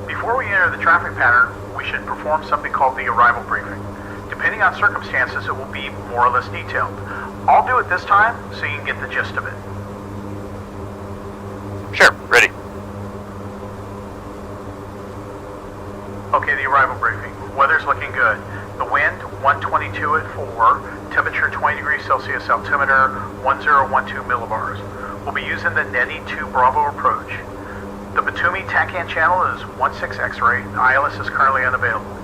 Before we enter the traffic pattern, we should perform something called the arrival briefing. Depending on circumstances, it will be more or less detailed. I'll do it this time so you can get the gist of it. Sure, ready. Okay, the arrival briefing. Weather's looking good. The wind, 122 at 4. Temperature, 20 degrees Celsius. Altimeter, 1012 millibars. We'll be using the NETI 2 Bravo approach. The Batumi TACAN channel is 16 X-ray. ILS is currently unavailable.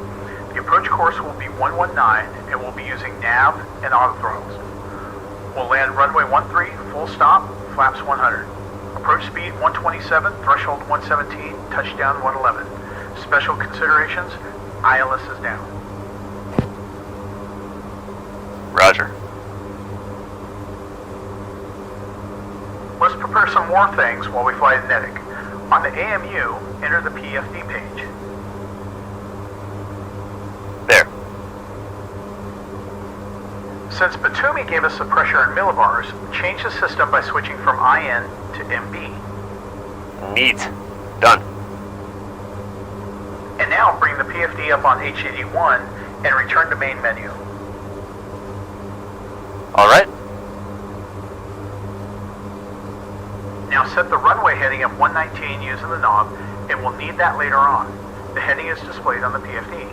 The approach course will be 119, and we'll be using nav and auto throttles. We'll land runway 13, full stop, flaps 100. Approach speed 127, threshold 117, touchdown 111. Special considerations, ILS is down. Roger. Let's prepare some more things while we fly to Nedic. On the AMU, enter the PFD page. Since Batumi gave us the pressure in millibars, change the system by switching from IN to MB. Neat. Done. And now bring the PFD up on H81 and return to main menu. Alright. Now set the runway heading of 119 using the knob, and we'll need that later on. The heading is displayed on the PFD.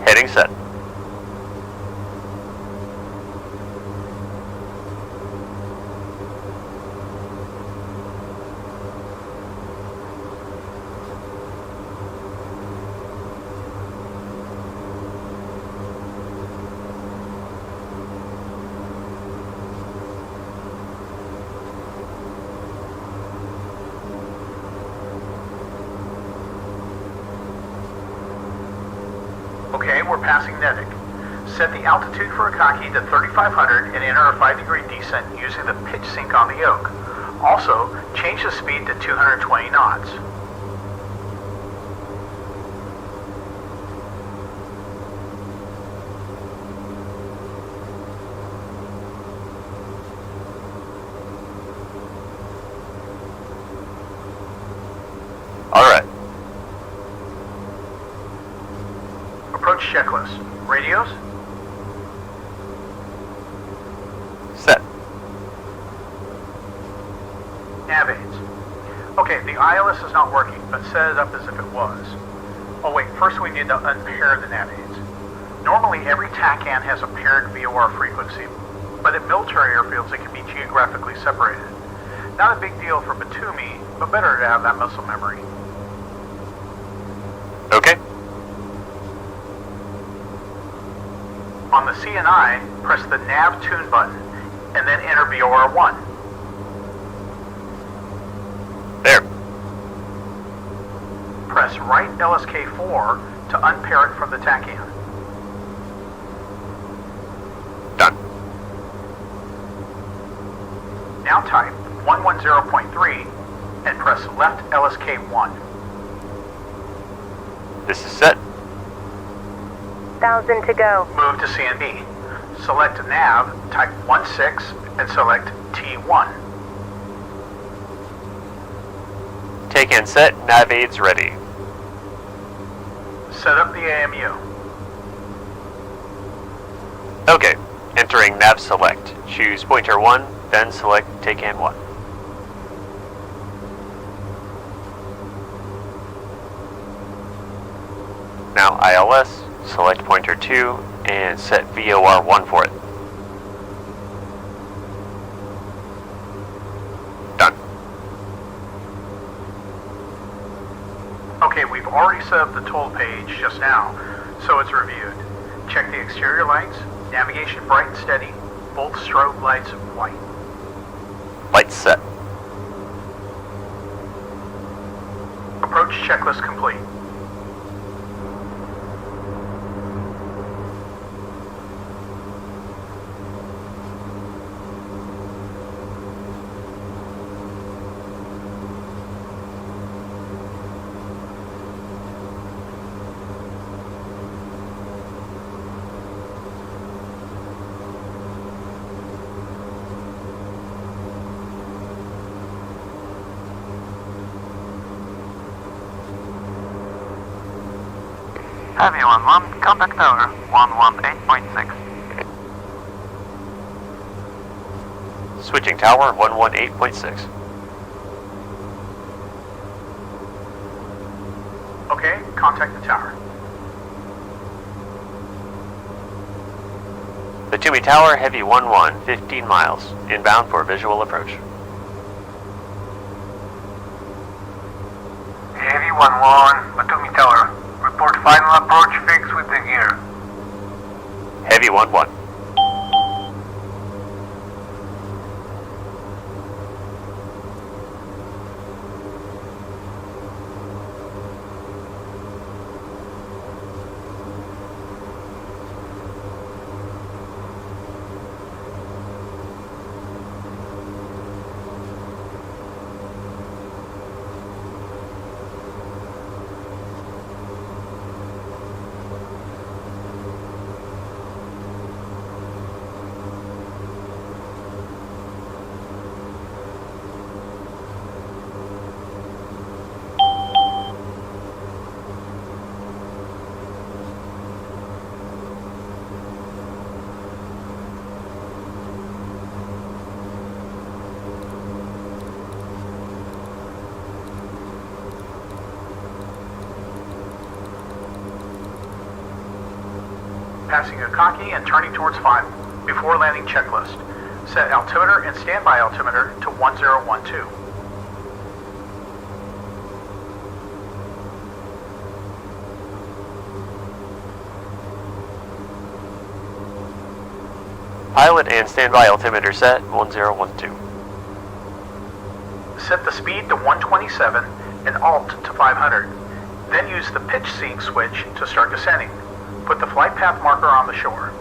Heading set. Okay, we're passing Nedic. Set the altitude for Akaki to 3,500 and enter a 5-degree descent using the pitch sync on the yoke. Also, change the speed to 220 knots. Alright. Approach checklist. Radios? Set. Nav aids. Okay, the ILS is not working, but set it up as if it was. Oh wait, first we need to unpair the nav aids. Normally every TACAN has a paired VOR frequency, but at military airfields it can be geographically separated. Not a big deal for Batumi, but better to have that muscle memory. Okay. On the CNI, press the nav tune button, and then enter VOR 1. There. Press right LSK4 to unpair it from the TACAN. Done. Now type 110.3 and press left LSK1. This is set. 1,000 to go. Move to CNB. Select nav, type 16, and select T1. Take in set, nav aids ready. Set up the AMU. Okay, entering nav select. Choose pointer 1, then select take in 1. Now ILS, select pointer 2, and set VOR 1 for it. Done. Okay, we've already set up the toll page just now, so it's reviewed. Check the exterior lights, navigation bright and steady, both strobe lights white. Lights set. Approach checklist complete. Heavy 1-1, contact tower 118.6. Switching tower 118.6. Okay, contact the tower. Batumi Tower, Heavy 1-1, 15 miles. Inbound for visual approach. Heavy 1-1, Batumi Tower. Report final approach fix with the gear. Heavy 1-1. Passing Akaki and turning towards final. Before landing checklist. Set altimeter and standby altimeter to 1012. Pilot and standby altimeter set 1012. Set the speed to 127 and alt to 500. Then use the pitch sync switch to start descending. Put the flight path marker on the shore.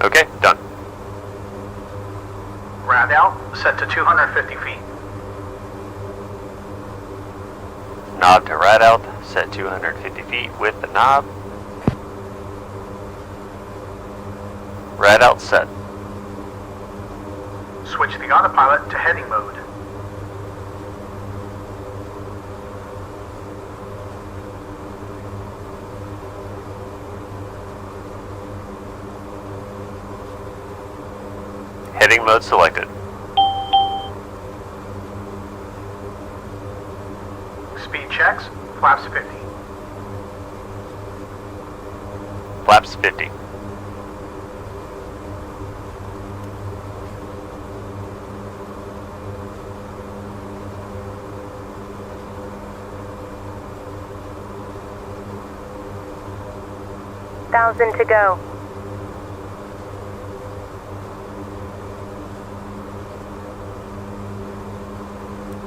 Okay, done. Round out, set to 250 feet. Knob to rad out, set 250 feet with the knob. Rad out set. Switch the autopilot to heading mode. Heading mode selected. Speed checks, flaps 50. Flaps 50. Thousand to go.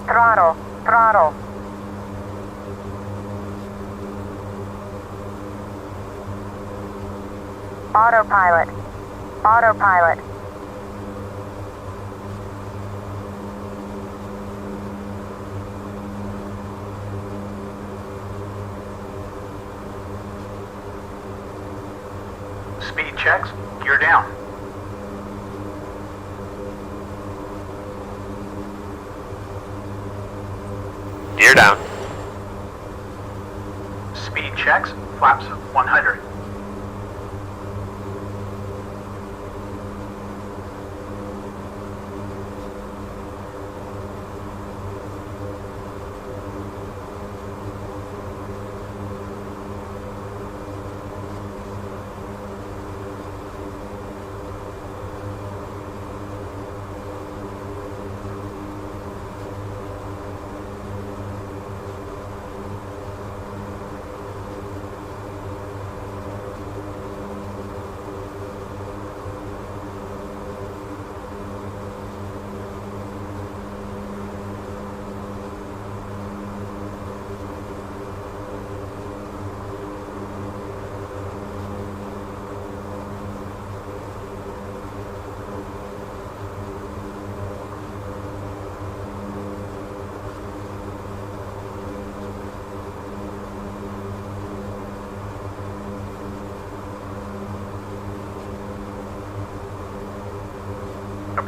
Throttle, throttle. Autopilot, autopilot. Speed checks, gear down. Gear down. Speed checks, flaps 100.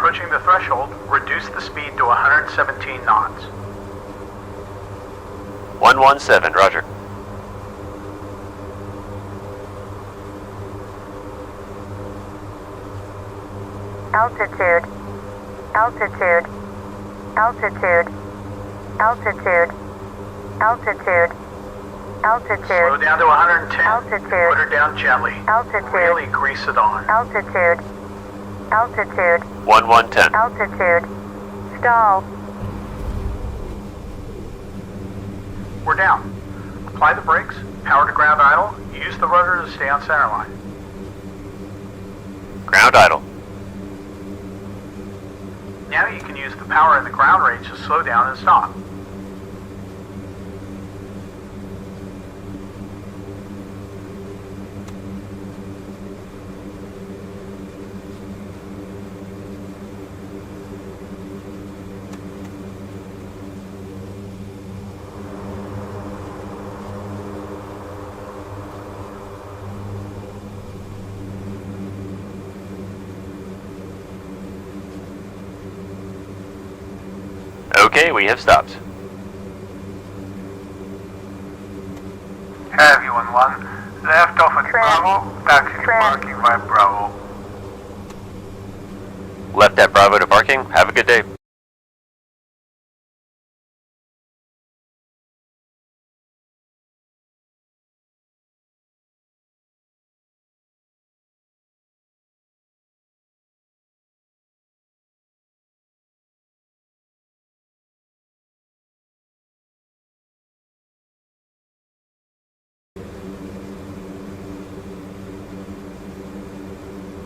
approaching the threshold, reduce the speed to 117 knots. 117, roger. Altitude. Altitude. Altitude. Altitude. Altitude. Altitude. Slow down to 110. Altitude. Put her down gently. Altitude. Really grease it on. Altitude. Altitude. 1110. Altitude. Stall. We're down. Apply the brakes, power to ground idle, use the rudder to stay on center line. Ground idle. Now you can use the power in the ground range to slow down and stop. Okay, we have stopped. Heavy 1-1. Left off at Trim. Bravo. Taxi to Trim. parking by Bravo. Left at Bravo to parking. Have a good day.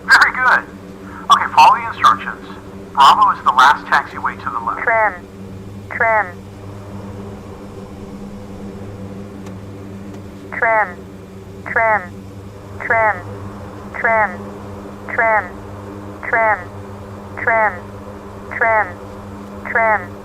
Very good. Okay, follow the instructions. Bravo is the last taxiway to the left. Trim. Trim. Trim. Trim. Trim. Trim. Trim. Trim. Trim. Trim. Trim.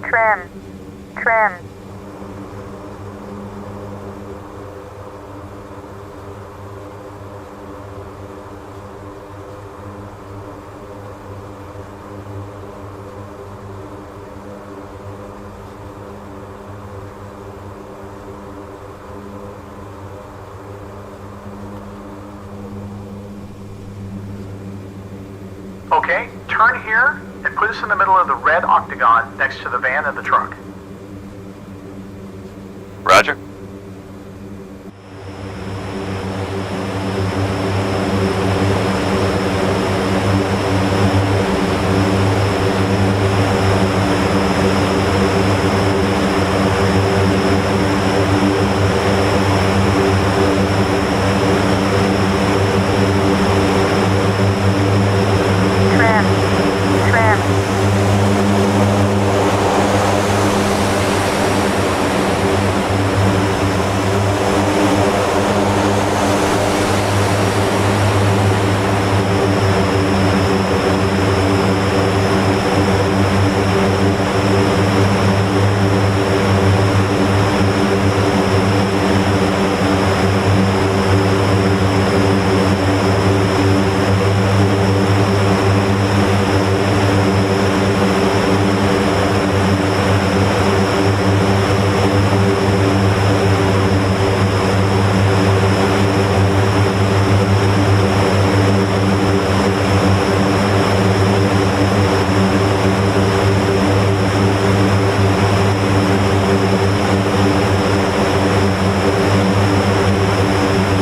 trim, trim. Okay, turn here and put us in the middle of the red octagon next to the van and the truck. Roger. Trim, trim.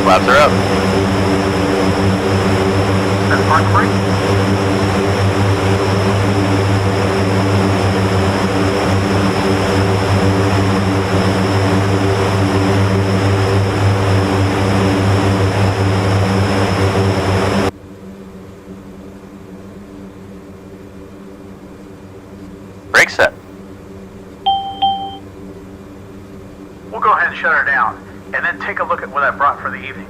Flaps are up. Set park brake. Brake set. We'll go ahead and shut her down, and then take a look at what I brought for the evening.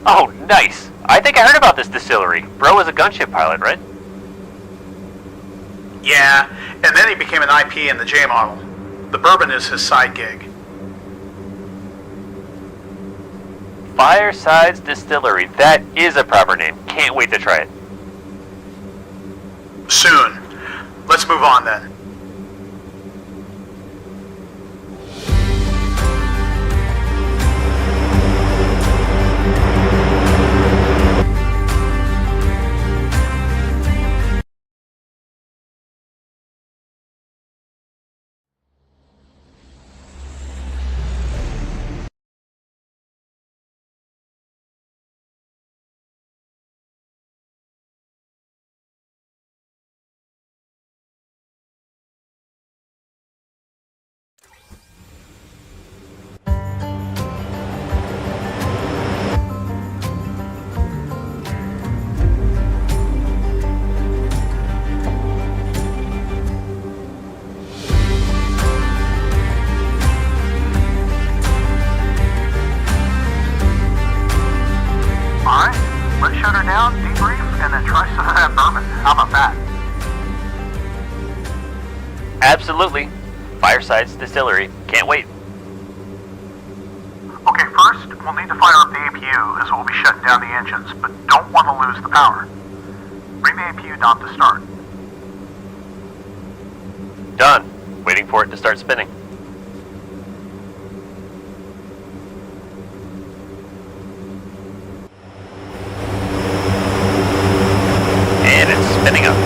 Oh, nice. I think I heard about this distillery. Bro was a gunship pilot, right? Yeah, and then he became an IP in the J model. The bourbon is his side gig. Firesides Distillery. That is a proper name. Can't wait to try it. Soon. Let's move on then. Alright, let's shut her down, debrief, and then try some of that bourbon. How about that? Absolutely. Firesides Distillery. Can't wait. Okay, first, we'll need to fire up the APU as we'll be shutting down the engines, but don't want to lose the power. Bring the APU down to start. Done. Waiting for it to start spinning. And it's spinning up.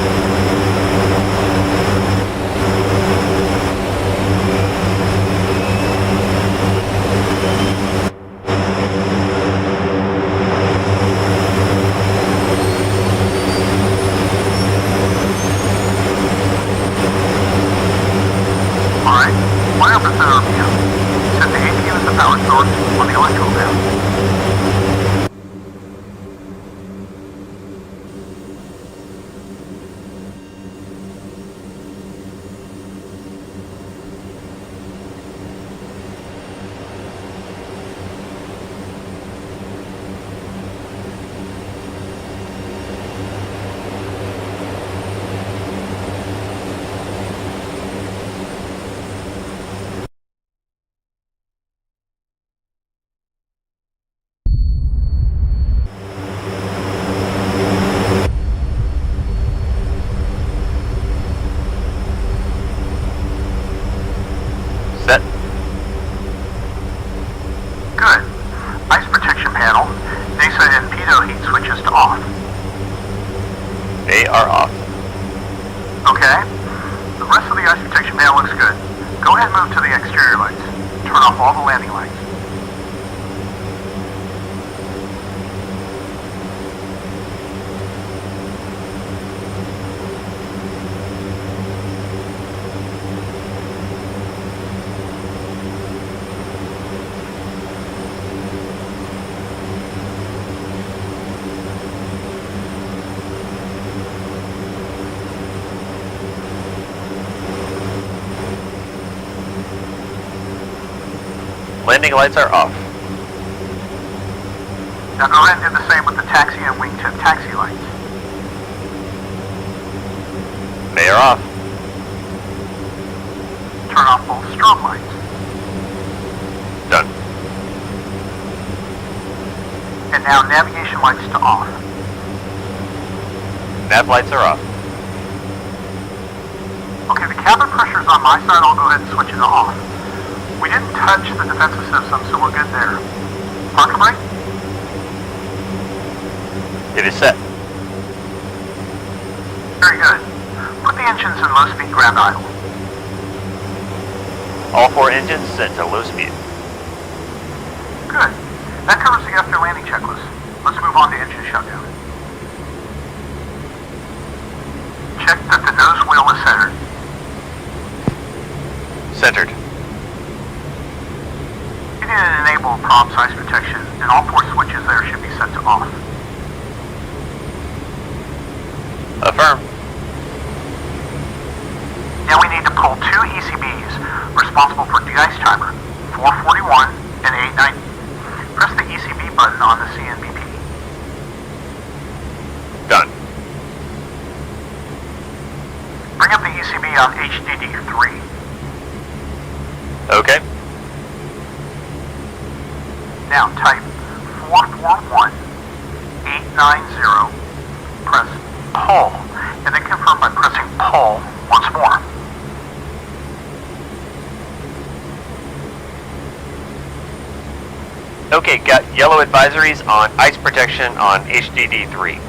Alright, panel, NASA and pitot heat switches to off. They are off. Okay. The rest of the ice protection panel looks good. Go ahead and move to the exterior lights. Turn off all the landing lights. Landing lights are off. Now go ahead and do the same with the taxi and wingtip taxi lights. They are off. Turn off both strobe lights. Done. And now navigation lights to off. Nav lights are off. Okay, the cabin pressure's on my side. I'll go ahead and switch it off. We didn't touch the defensive system, so we're good there. Parker brake? It is set. Very good. Put the engines in low-speed ground idle. All 4 engines set to low speed. Good. That covers the after landing checklist. Let's move on to engine shutdown. Check that the nose wheel is centered. Centered. You need to enable prompt ice protection, and all 4 switches there should be set to off. Affirm. Now we need to pull 2 ECBs responsible for de-ice timer, 441 and 890. Press the ECB button on the CNBP. Done. Bring up the ECB on HDD3. Okay. Now type 441890, press pull, and then confirm by pressing pull once more. Okay, got yellow advisories on ice protection on HDD3.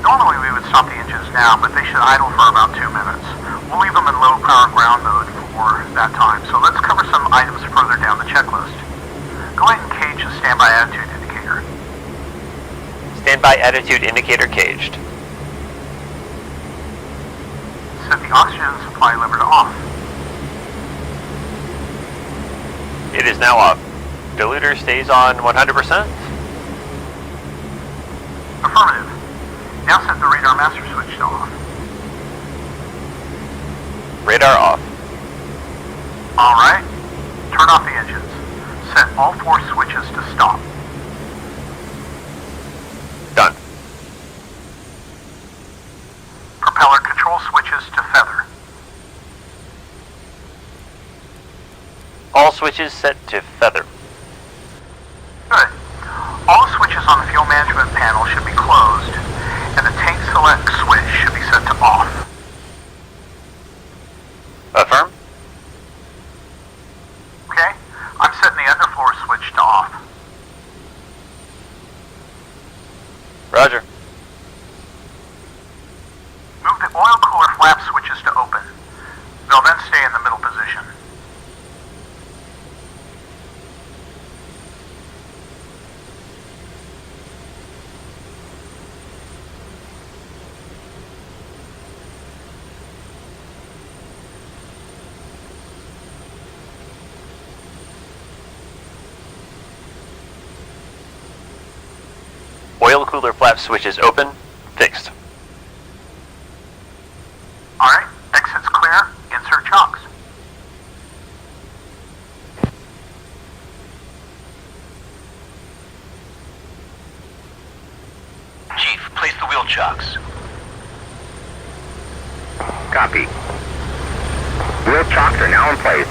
Normally we would stop the engines now, but they should idle for about 2 minutes. We'll leave them in low power ground mode for that time, so let's cover some items further down the checklist. Go ahead and cage the standby attitude indicator. Standby attitude indicator caged. Set the oxygen supply lever to off. It is now off. Diluter stays on 100%. Affirmative. Now set the radar master switch to off. Radar off. Alright. Turn off the engines. Set all 4 switches to stop. Done. Propeller control switches to feather. All switches set to feather. Good. All the switches on the fuel management panel should be closed, and the tank select switch should be set to off. Affirm. Okay? I'm setting the underfloor switch to off. Roger. Move the oil cooler flap switches to open. They'll then stay in the middle position. Oil cooler flap switches open. Fixed. Alright, exits clear. Insert chocks. Chief, place the wheel chocks. Copy. Wheel chocks are now in place.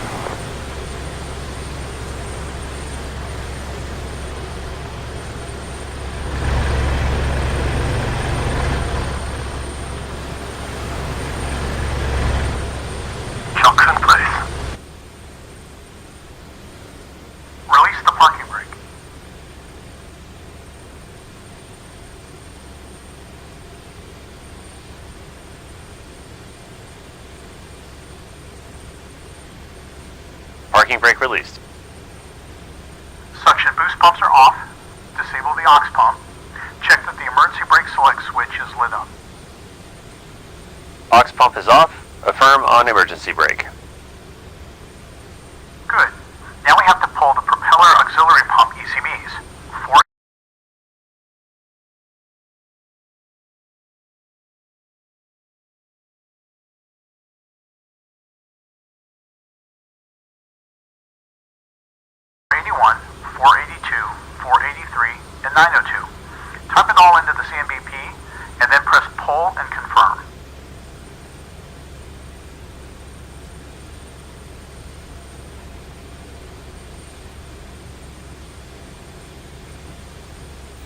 Chocks in place. Release the parking brake. Parking brake released. Suction boost pumps are off. Disable the aux pump. Check that the emergency brake select switch is lit up. Aux pump is off. Affirm on emergency brake. Good. Now we have to pull the propeller auxiliary pump ECBs. Four '81, 482, 483, and 902. Type it all into the CMBP and then press pull and confirm.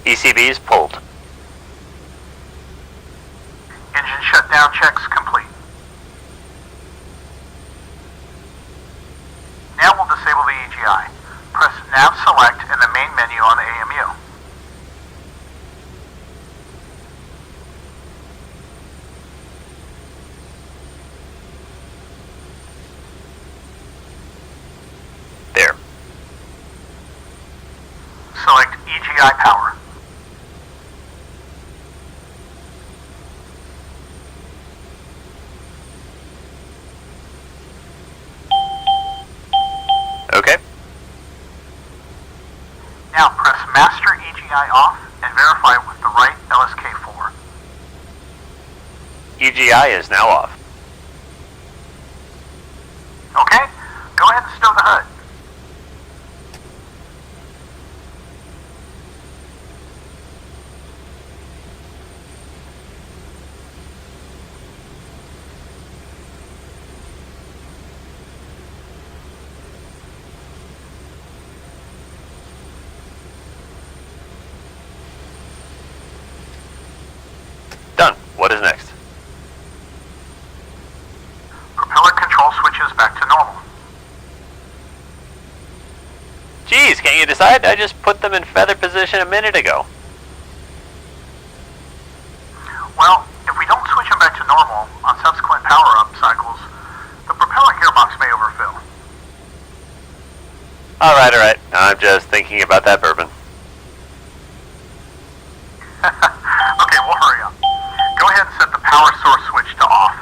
ECBs pulled. Engine shutdown checks complete. Now we'll disable the EGI. Press Nav Select in the main menu on the AMU. There. Select EGI power. Okay. Now press Master EGI off and verify with the right LSK4. EGI is now off. Okay? Go ahead and stow the hood. Done. What is next? Propeller control switches back to normal. Geez, can't you decide? I just put them in feather position a minute ago. Well, if we don't switch them back to normal on subsequent power-up cycles, the propeller gearbox may overfill. Alright. I'm just thinking about that bourbon. Okay, we'll hurry up. Go ahead and set the power source switch to off.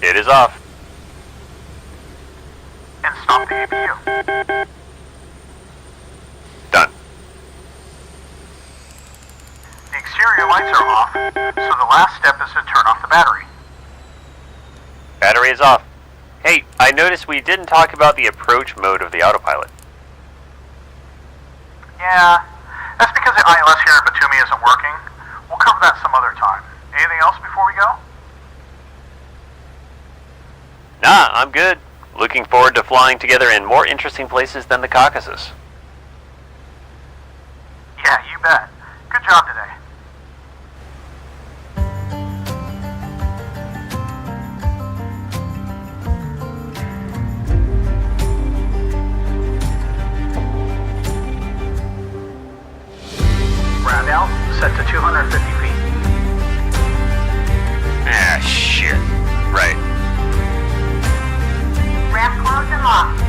It is off. And stop the APU. Done. The exterior lights are off, so the last step is to turn off the battery. Battery is off. Hey, I noticed we didn't talk about the approach mode of the autopilot. Yeah, that's because the ILS here in Batumi isn't working. We'll cover that some other time. Anything else before we go? Nah, I'm good. Looking forward to flying together in more interesting places than the Caucasus. Yeah, you bet. Good job today. Ground out, set to 250 feet. Ah, shit. Right. Ramp closed and locked.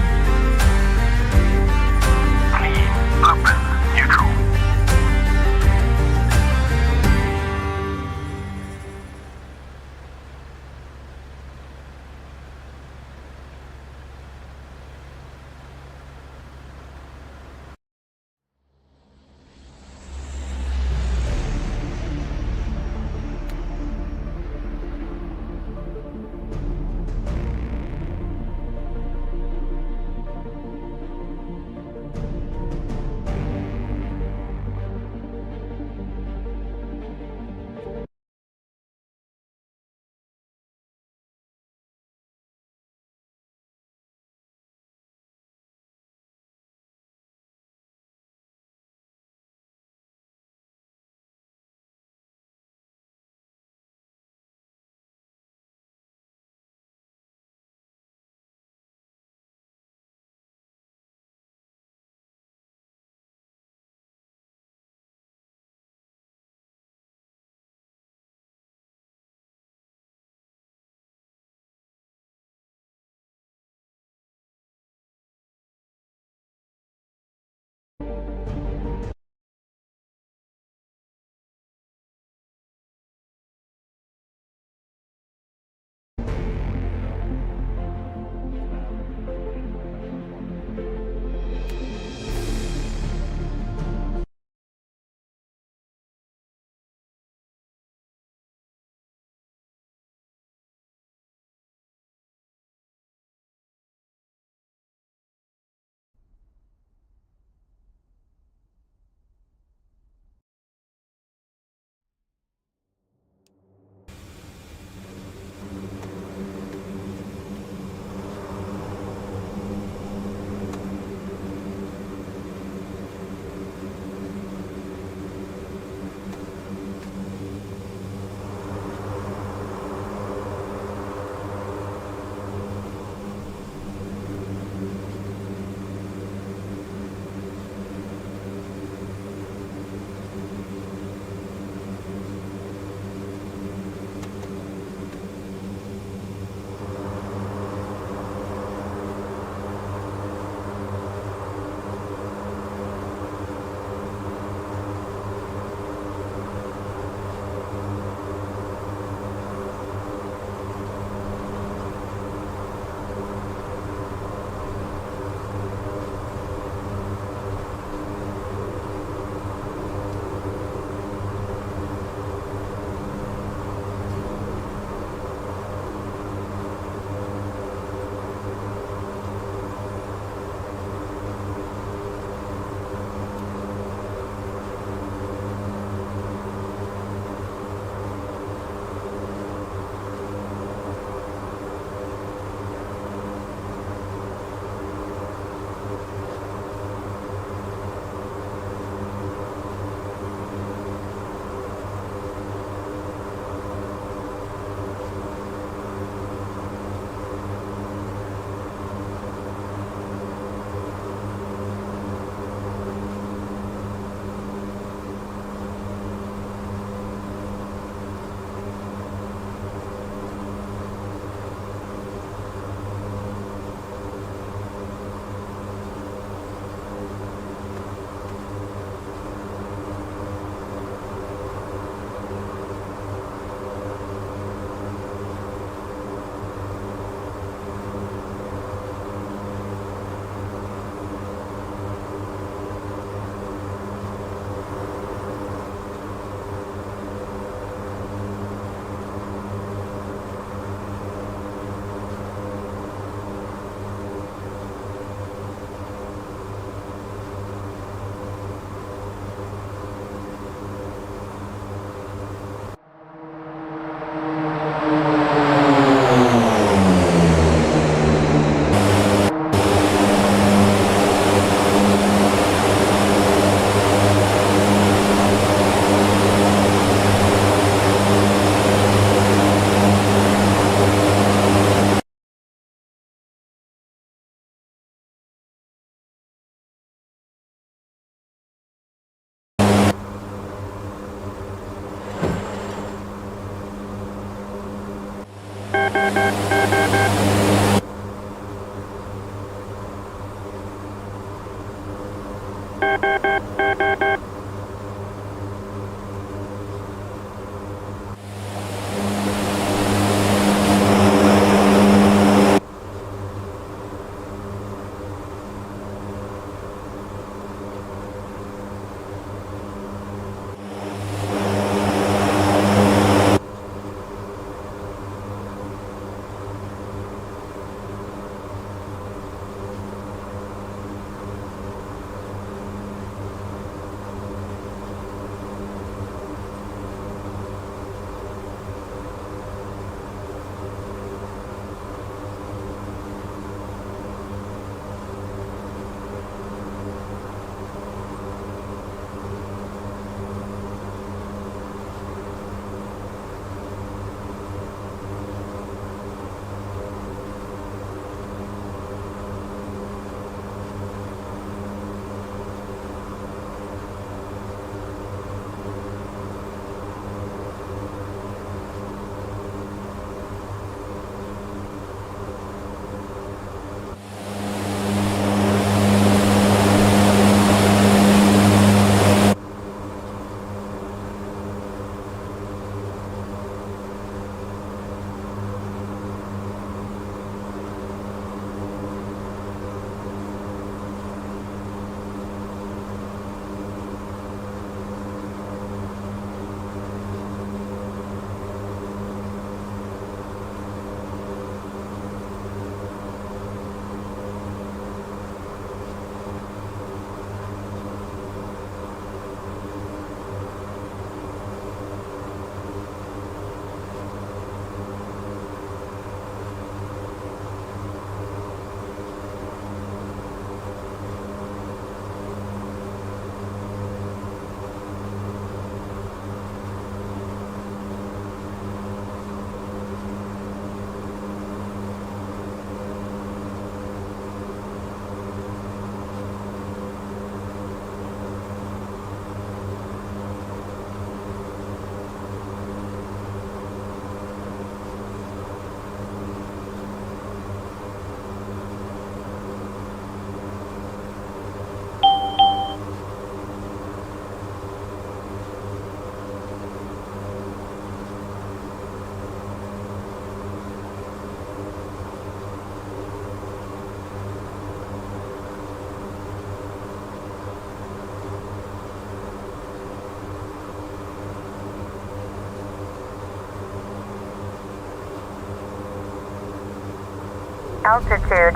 Altitude.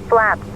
Flaps.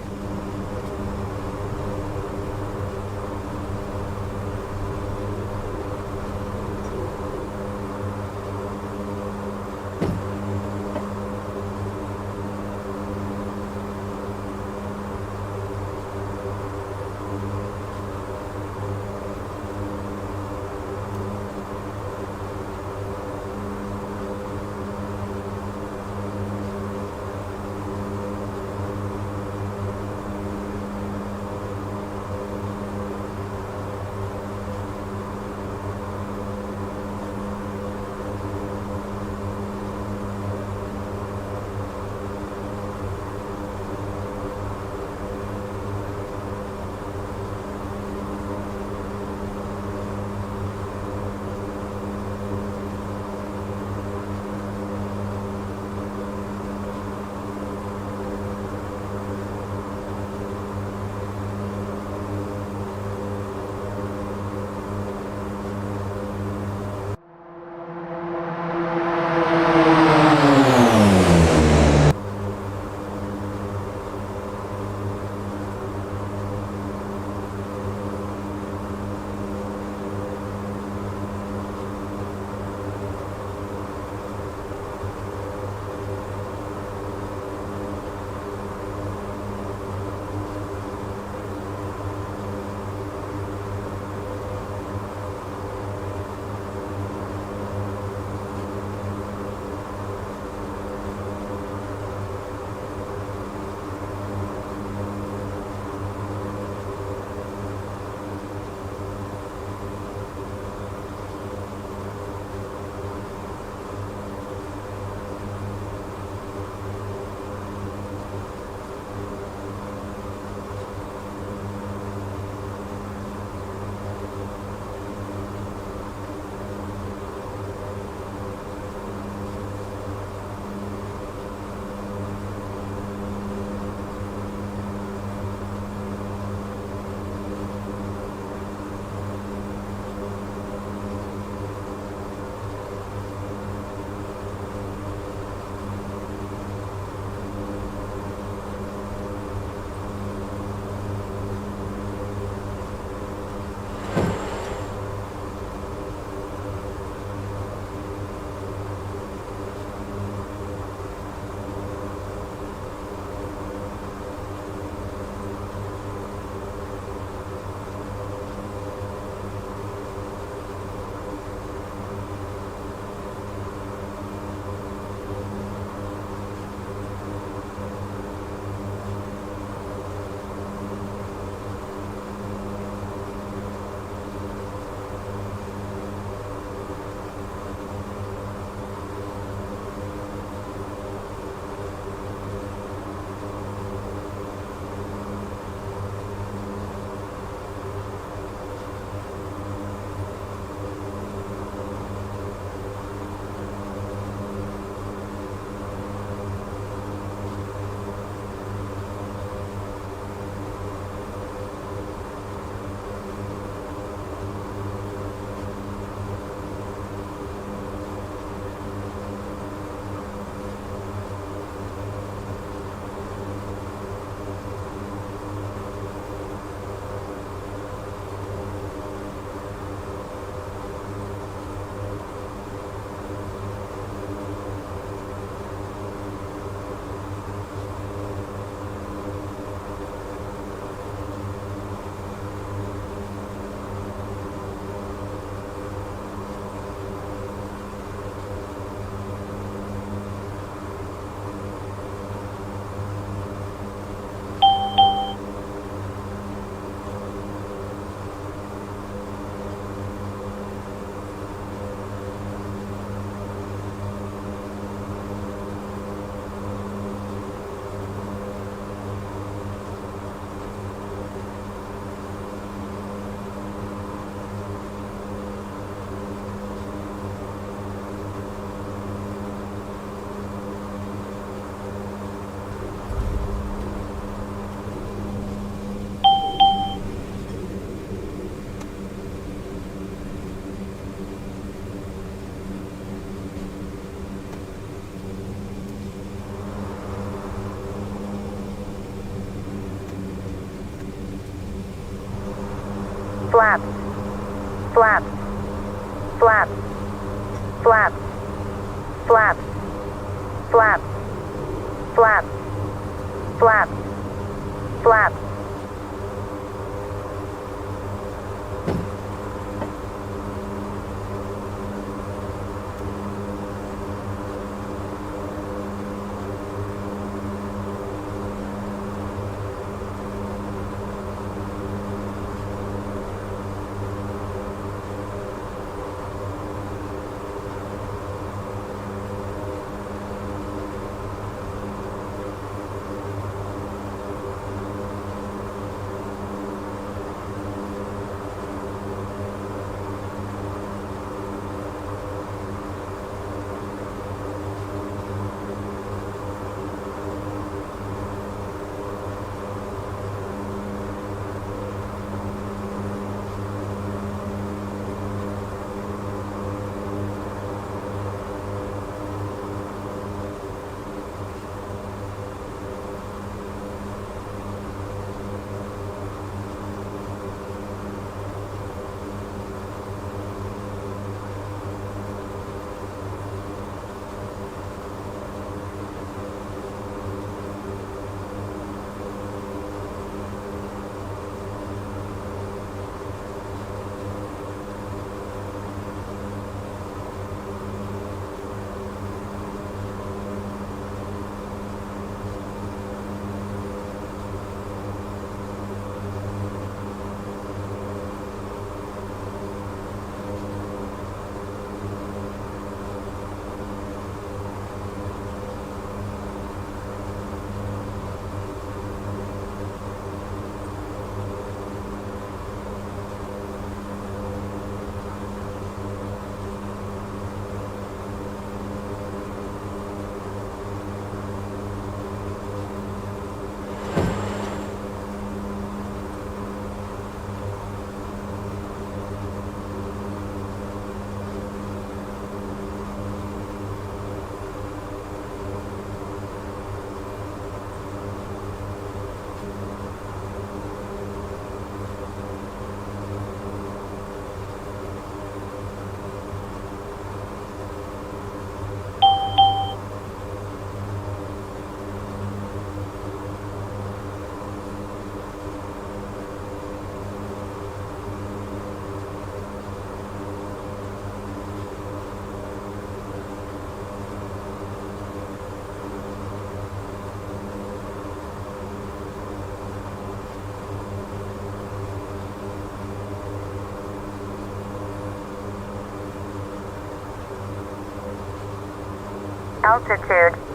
flaps, flaps, flaps, flaps, flaps, flaps, flaps, flaps, flaps. Altitude.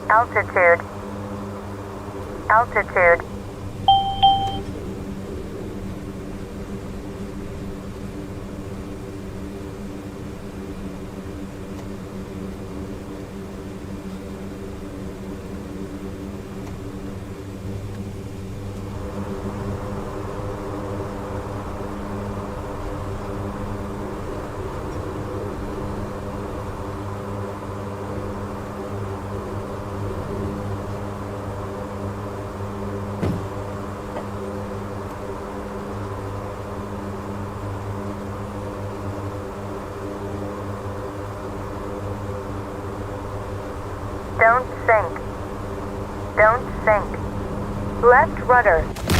Altitude. Altitude. Don't sink. Don't sink. Left rudder.